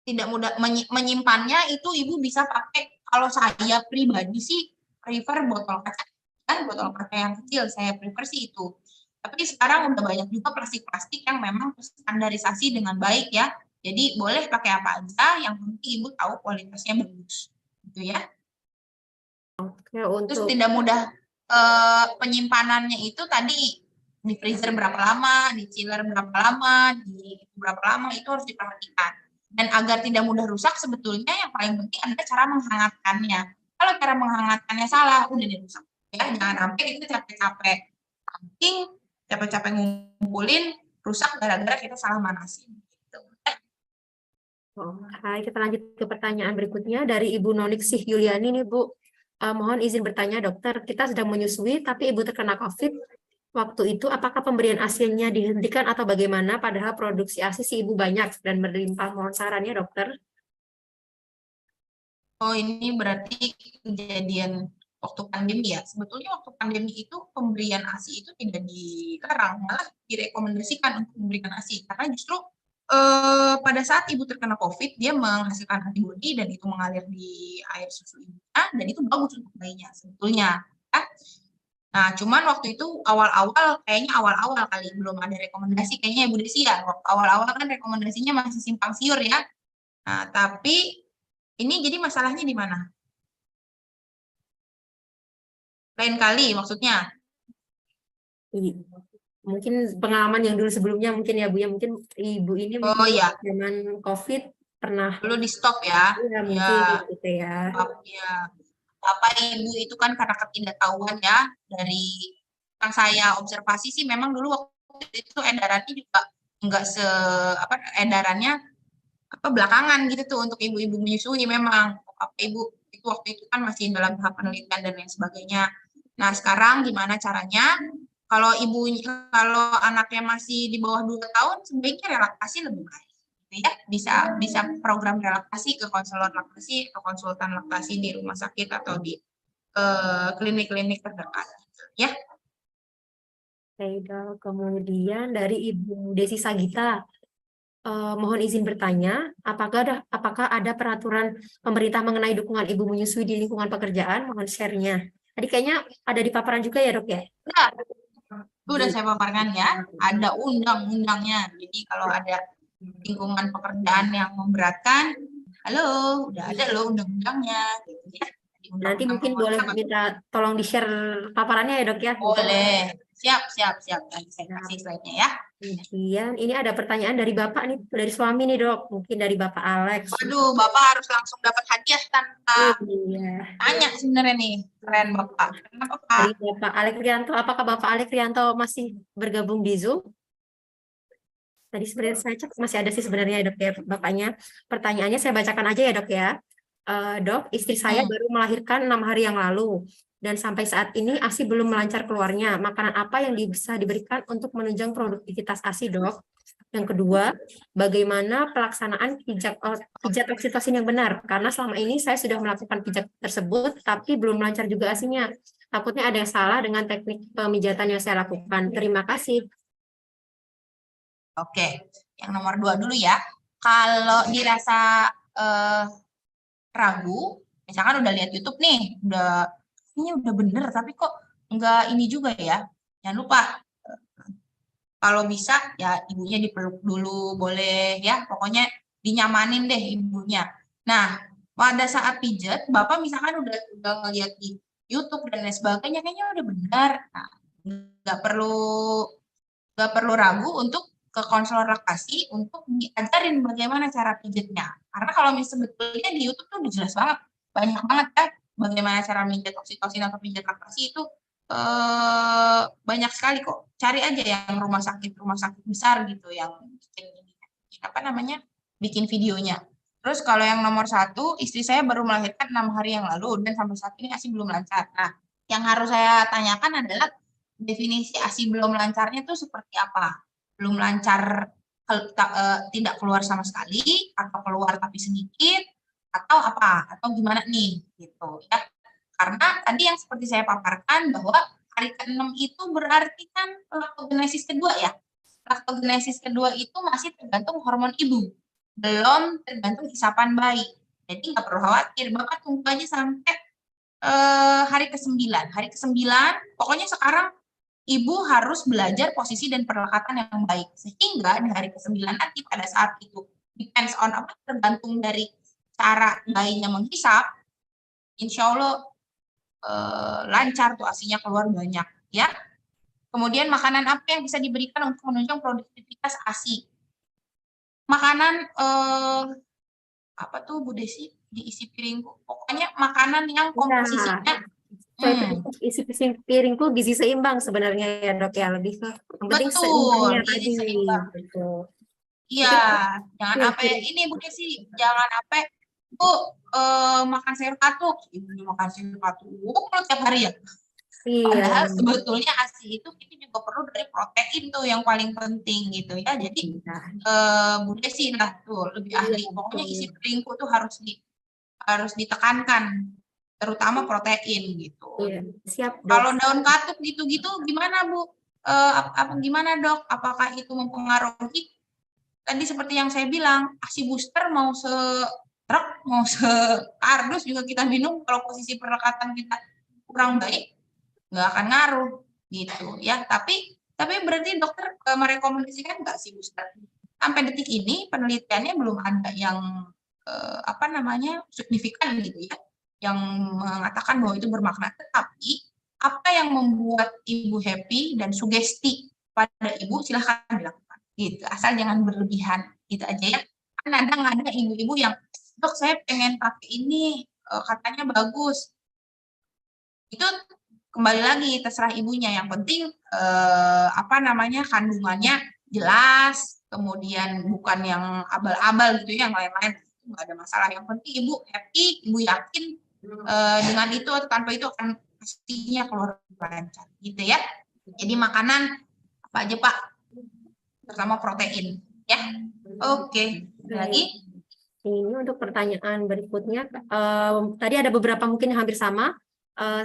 tidak mudah menyimpannya itu ibu bisa pakai, kalau saya pribadi sih prefer botol kaca, kan botol kaca yang kecil saya prefer sih itu. Tapi sekarang udah banyak juga plastik-plastik yang memang standarisasi dengan baik ya. Jadi boleh pakai apa aja, yang penting ibu tahu kualitasnya bagus, gitu ya. Oke, Terus untuk tidak mudah penyimpanannya itu tadi di freezer berapa lama, di chiller berapa lama, di berapa lama itu harus diperhatikan. Dan agar tidak mudah rusak sebetulnya yang paling penting adalah cara menghangatkannya. Kalau cara menghangatkannya salah, udah dirusak. Ya, jangan sampai kita capek-capek pancing, capek-capek ngumpulin, rusak gara-gara kita salah manasin. Gitu. Oke, kita lanjut ke pertanyaan berikutnya dari Ibu Noniksih Yuliani nih Bu. Mohon izin bertanya dokter, kita sedang menyusui tapi ibu terkena COVID. Waktu itu apakah pemberian ASI-nya dihentikan atau bagaimana? Padahal produksi ASI si ibu banyak dan berlimpah. Mohon sarannya dokter. Oh, ini berarti kejadian waktu pandemi ya. Sebetulnya waktu pandemi itu pemberian ASI itu tidak dilarang, malah direkomendasikan untuk memberikan ASI. Karena justru pada saat ibu terkena COVID, dia menghasilkan antibodi dan itu mengalir di air susu ibunya, dan itu bagus untuk bayinya sebetulnya. Ya. Nah, cuman waktu itu kayaknya awal-awal kali belum ada rekomendasi, kayaknya Ibu Desi ya. Waktu awal-awal kan rekomendasinya masih simpang siur ya. Nah, tapi ini jadi masalahnya di mana? Lain kali maksudnya. Mungkin pengalaman yang dulu sebelumnya mungkin ya Bu ya, mungkin ibu ini Oh mungkin ya, zaman COVID pernah dulu di stop ya. ya Ya, mungkin gitu ya. ya. Apa ibu itu kan karena ketidaktahuan ya dari yang saya observasi sih memang dulu waktu itu edarannya juga enggak edarannya belakangan gitu tuh untuk ibu-ibu menyusui memang apa ibu itu waktu itu kan masih dalam tahap penelitian dan lain sebagainya. Nah, sekarang gimana caranya? Kalau anaknya masih di bawah 2 tahun sebaiknya relaksasi lebih baik. Gitu ya, bisa program relaksasi ke konselor laktasi atau konsultan laktasi di rumah sakit atau di klinik-klinik terdekat ya. Oke, Dok. Kemudian dari Ibu Desi Sagita, mohon izin bertanya, apakah ada peraturan pemerintah mengenai dukungan ibu menyusui di lingkungan pekerjaan? Mohon share-nya. Tadi kayaknya ada di paparan juga ya, Dok ya? Nah, itu udah saya paparkan ya, ada undang-undangnya. Jadi kalau ada lingkungan pekerjaan yang memberatkan, halo, udah ada loh undang-undangnya gitu ya. Nanti mungkin boleh minta tolong di-share paparannya ya, Dok ya? Boleh. Siap. Nanti saya kasih slide-nya ya. Kemudian ini ada pertanyaan dari Bapak nih, dari suami nih, Dok. Mungkin dari Bapak Alex. Waduh, Bapak harus langsung dapat hadiah tanpa Iya. tanya sebenarnya nih. Keren Bapak. Kenapa Pak? Dari Bapak Alex Rianto, apakah Bapak Alex Rianto masih bergabung di Zoom? Tadi sebenarnya saya cek masih ada sih sebenarnya ya, Dok ya, Bapaknya. Pertanyaannya saya bacakan aja ya, Dok ya. Dok, istri saya baru melahirkan 6 hari yang lalu dan sampai saat ini ASI belum melancar keluarnya. Makanan apa yang bisa diberikan untuk menunjang produktivitas ASI, Dok? Yang kedua, bagaimana pelaksanaan pijat oksitosin yang benar? Karena selama ini saya sudah melakukan pijat tersebut, tapi belum lancar juga ASINya. Takutnya ada yang salah dengan teknik pemijatan yang saya lakukan. Terima kasih. Oke, yang nomor 2 dulu ya. Kalau dirasa ragu, misalkan udah lihat YouTube nih, ini udah bener, tapi kok enggak ini juga ya. Jangan lupa, kalau bisa ya ibunya dipeluk dulu, boleh ya. Pokoknya dinyamanin deh ibunya. Nah, pada saat pijat, Bapak misalkan udah ngeliat di YouTube dan lain sebagainya, kayaknya udah benar. Nah, nggak perlu ragu untuk ke konselor laktasi untuk diajarin bagaimana cara pijatnya. Karena kalau misalnya sebetulnya di YouTube tuh udah jelas banget, banyak banget kan bagaimana cara pijat oksitosin atau pijat laktasi itu banyak sekali kok. Cari aja yang rumah sakit besar gitu yang bikin videonya. Terus kalau yang nomor 1, istri saya baru melahirkan 6 hari yang lalu dan sampai saat ini ASI belum lancar. Nah, yang harus saya tanyakan adalah definisi ASI belum lancarnya itu seperti apa? Belum lancar tidak keluar sama sekali, atau keluar tapi sedikit, atau apa? Atau gimana nih? Gitu ya. Karena tadi yang seperti saya paparkan bahwa hari ke-6 itu berarti kan laktogenesis kedua ya. Laktogenesis kedua itu masih tergantung hormon ibu. belum tergantung isapan bayi. Jadi nggak perlu khawatir, Bapak tunggu aja sampai hari ke-9. Hari ke-9, pokoknya sekarang Ibu harus belajar posisi dan perlekatan yang baik. Sehingga di hari ke-9 nanti pada saat itu, depends on apa, tergantung dari cara bayinya menghisap, insya Allah lancar tuh asinya keluar banyak. Ya. Kemudian makanan apa yang bisa diberikan untuk menunjang produktivitas ASI? Makanan apa tuh Bu Desi diisi piringku? Pokoknya makanan yang komposisinya Isi piringku gizi seimbang sebenarnya ya dok ya, lebih ke yang penting betul, seimbangnya gizi tadi. seimbang. Betul. Iya, jangan Iya, apa ini Bu Desi, jangan apa Bu makan sayur katuk, Ibu makan sayur katuk, kalau tiap hari ya. Iya. Padahal sebetulnya ASI itu kita juga perlu dari protein tuh yang paling penting gitu ya. Jadi Bu Desi lah tuh lebih ahli. Pokoknya isi piringku tuh harus ditekankan, terutama protein gitu. Iya, siap dok. Kalau daun katuk gitu-gitu gimana Bu? Gimana dok? Apakah itu mempengaruhi? Tadi seperti yang saya bilang, ASI booster mau setruk, mau sekardus juga kita minum, kalau posisi perlekatan kita kurang baik, nggak akan ngaruh gitu ya. Tapi berarti dokter merekomendasikan nggak sih booster? Sampai detik ini penelitiannya belum ada yang signifikan gitu ya, yang mengatakan bahwa itu bermakna. Tetapi apa yang membuat ibu happy dan sugesti pada ibu silahkan dilakukan gitu, asal jangan berlebihan gitu aja ya. Kan ada ibu-ibu yang, dok saya pengen pakai ini, katanya bagus, itu kembali lagi terserah ibunya, yang penting kandungannya jelas, kemudian bukan yang abal-abal gitu, yang lain-lain nggak ada masalah. Yang penting ibu happy, ibu yakin dengan itu atau tanpa itu akan pastinya keluar lancar gitu ya. Jadi makanan apa aja Pak, terutama protein ya. Oke. Lagi ini untuk pertanyaan berikutnya, tadi ada beberapa mungkin yang hampir sama.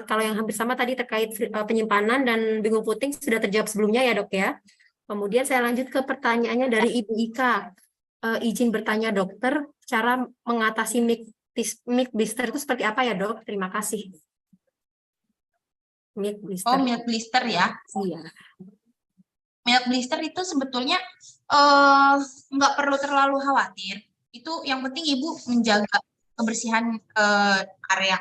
Kalau yang hampir sama tadi terkait penyimpanan dan bingung puting sudah terjawab sebelumnya ya dok ya. Kemudian saya lanjut ke pertanyaannya dari Ibu Ika. Izin bertanya dokter, cara mengatasi milk blister itu seperti apa ya dok? Terima kasih. Milk blister. Oh, milk blister ya. Iya. Milk blister itu sebetulnya nggak perlu terlalu khawatir. Itu yang penting ibu menjaga kebersihan area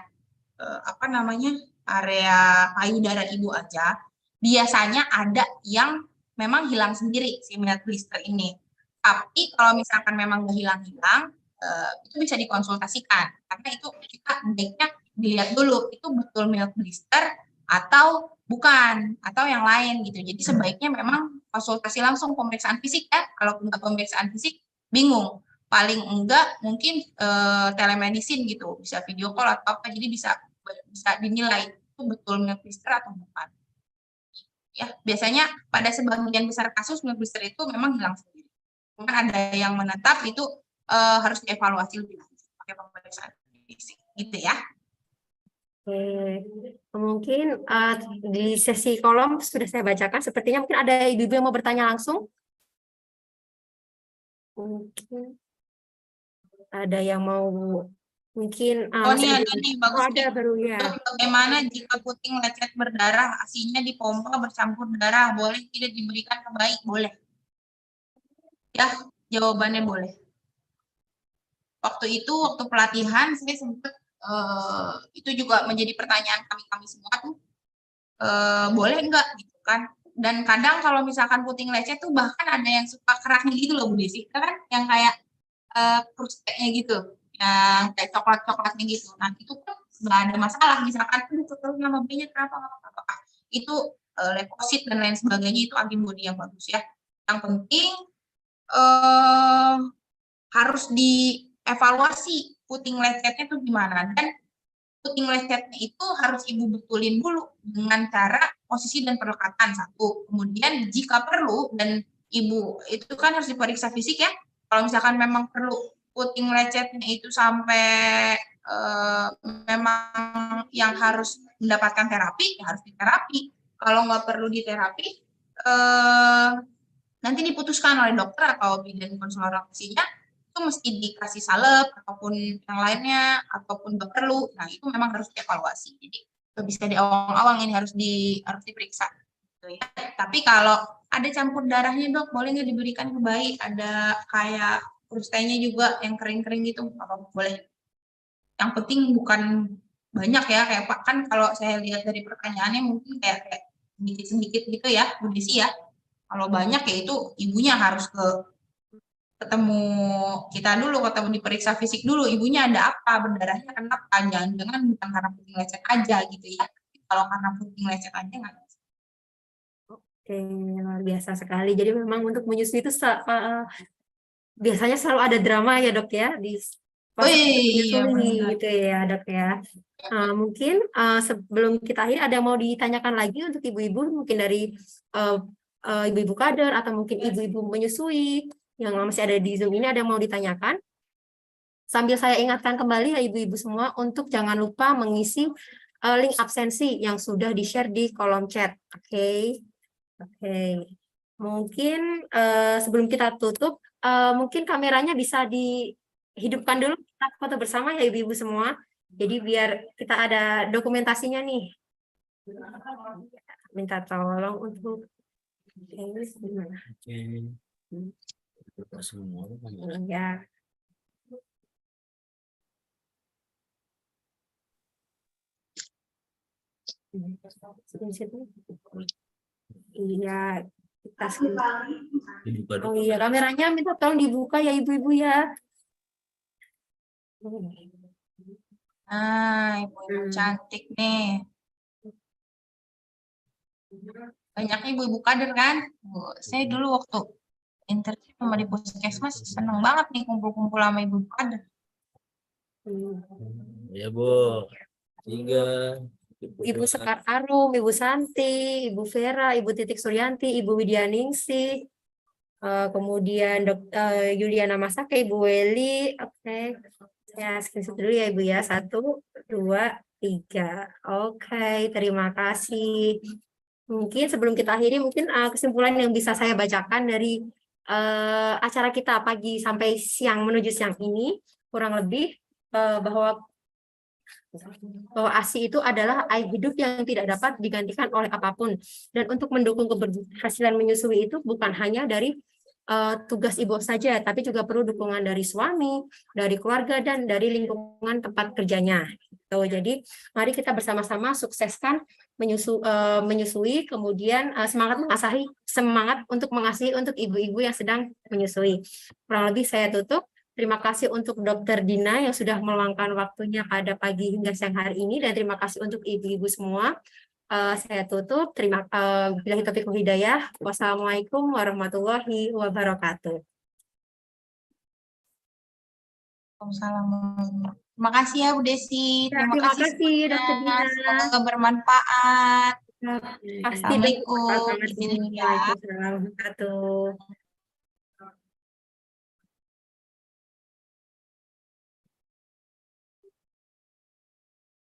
area payudara ibu aja. Biasanya ada yang memang hilang sendiri si milk blister ini. Tapi kalau misalkan memang nggak hilang-hilang, itu bisa dikonsultasikan. Karena itu kita baiknya dilihat dulu itu betul milk blister atau bukan, atau yang lain gitu. Jadi sebaiknya memang konsultasi langsung, pemeriksaan fisik ya. Kalau nggak pemeriksaan fisik, bingung. Paling enggak mungkin telemedicine gitu, bisa video call atau apa, jadi bisa dinilai itu betul milk blister atau bukan. Ya, biasanya pada sebagian besar kasus milk blister itu memang hilang sendiri. Mungkin ada yang menetap, itu harus dievaluasi lebih lanjut pakai pemeriksaan fisik gitu ya. Mungkin di sesi kolom sudah saya bacakan. Sepertinya mungkin ada ibu-ibu yang mau bertanya langsung. Mungkin ada yang mau mungkin Ini ada nih, bagus ada nih. baru ya. Dok, bagaimana jika puting lecet berdarah, asinya dipompa bercampur darah, boleh tidak diberikan ke bayi? Boleh. Ya, jawabannya boleh. Waktu pelatihan saya sempat itu juga menjadi pertanyaan kami semua tuh, boleh enggak gitu kan. Dan kadang kalau misalkan puting lecet tuh bahkan ada yang suka kerahnya gitu loh Bu Desi, kan yang kayak krusteknya gitu, yang kayak coklat-coklatnya gitu. Nah itu kan nggak ada masalah, misalkan terus nama bayinya kenapa apakah itu leukosit dan lain sebagainya, itu antibodi yang bagus ya. Yang penting harus dievaluasi puting lecetnya tuh gimana, dan puting lecetnya itu harus ibu betulin dulu dengan cara posisi dan perlekatan satu. Kemudian jika perlu, dan ibu itu kan harus diperiksa fisik ya, kalau misalkan memang perlu puting lecetnya itu sampai memang yang harus mendapatkan terapi, ya harus diterapi. Kalau nggak perlu diterapi, nanti diputuskan oleh dokter atau bidan konselor laktasinya itu mesti dikasih salep ataupun yang lainnya ataupun nggak perlu. Nah, itu memang harus dievaluasi. Jadi nggak bisa di awang-awang, ini harus diperiksa. Gitu ya. Tapi kalau ada campur darahnya dok, boleh nggak diberikan ke bayi? Ada kayak frustanya juga yang kering-kering gitu, apa boleh? Yang penting bukan banyak ya, kayak Pak kan kalau saya lihat dari pertanyaannya mungkin kayak sedikit-sedikit gitu ya, Bu Desi ya. Kalau banyak ya itu ibunya harus ketemu kita dulu, ketemu diperiksa fisik dulu, ibunya ada apa, berdarahnya kenapa, jangan-jangan bukan karena puting lecet aja gitu ya. Kalau karena puting lecet aja nggak bisa. Oke, luar biasa sekali. Jadi memang untuk menyusui itu biasanya selalu ada drama ya dok ya di Oh proses iya menyusui benar. gitu ya dok ya. Mungkin sebelum kita akhir ada yang mau ditanyakan lagi untuk ibu-ibu mungkin dari ibu-ibu kader atau mungkin ibu-ibu menyusui yang masih ada di Zoom ini, ada yang mau ditanyakan? Sambil saya ingatkan kembali ya ibu-ibu semua untuk jangan lupa mengisi link absensi yang sudah di-share di kolom chat. Oke. Mungkin sebelum kita tutup, mungkin kameranya bisa dihidupkan dulu, kita foto bersama ya ibu-ibu semua. Jadi biar kita ada dokumentasinya nih. Minta tolong untuk gimana? Ya. Iya, kita oh iya, kameranya minta tolong dibuka ya ibu-ibu ya. Nah, ibu-ibu cantik nih. Banyaknya ibu-ibu kader kan. Saya dulu waktu internship sama di puskesmas seneng banget nih kumpul-kumpul sama ibu-ibu kader. Ya Bu, 3. Ibu Sekar Arum, Ibu Santi, Ibu Vera, Ibu Titik Suryanti, Ibu Widyaningsih, kemudian Dr. Yuliana Masake, Ibu Weli. Oke, ya screenshot dulu ya Ibu ya. 1, 2, 3. Oke, terima kasih. Mungkin sebelum kita akhiri, mungkin kesimpulan yang bisa saya bacakan dari acara kita pagi sampai siang menuju siang ini, kurang lebih bahwa ASI itu adalah air hidup yang tidak dapat digantikan oleh apapun. Dan untuk mendukung keberhasilan menyusui itu bukan hanya dari tugas ibu saja, tapi juga perlu dukungan dari suami, dari keluarga, dan dari lingkungan tempat kerjanya. Jadi mari kita bersama-sama sukseskan menyusui, kemudian semangat untuk mengasihi untuk ibu-ibu yang sedang menyusui. Kurang lebih saya tutup. Terima kasih untuk Dr. Dina yang sudah meluangkan waktunya pada pagi hingga siang hari ini, dan terima kasih untuk ibu-ibu semua. Saya tutup. Billahi taufiq wal hidayah. Wassalamualaikum warahmatullahi wabarakatuh. Waalaikumsalam. Terima kasih ya Bu Desi. Terima kasih semuanya. Dr. Dina. Semoga bermanfaat. Pasti Assalamualaikum. bermanfaat banget ini. Waalaikumsalam warahmatullahi wabarakatuh.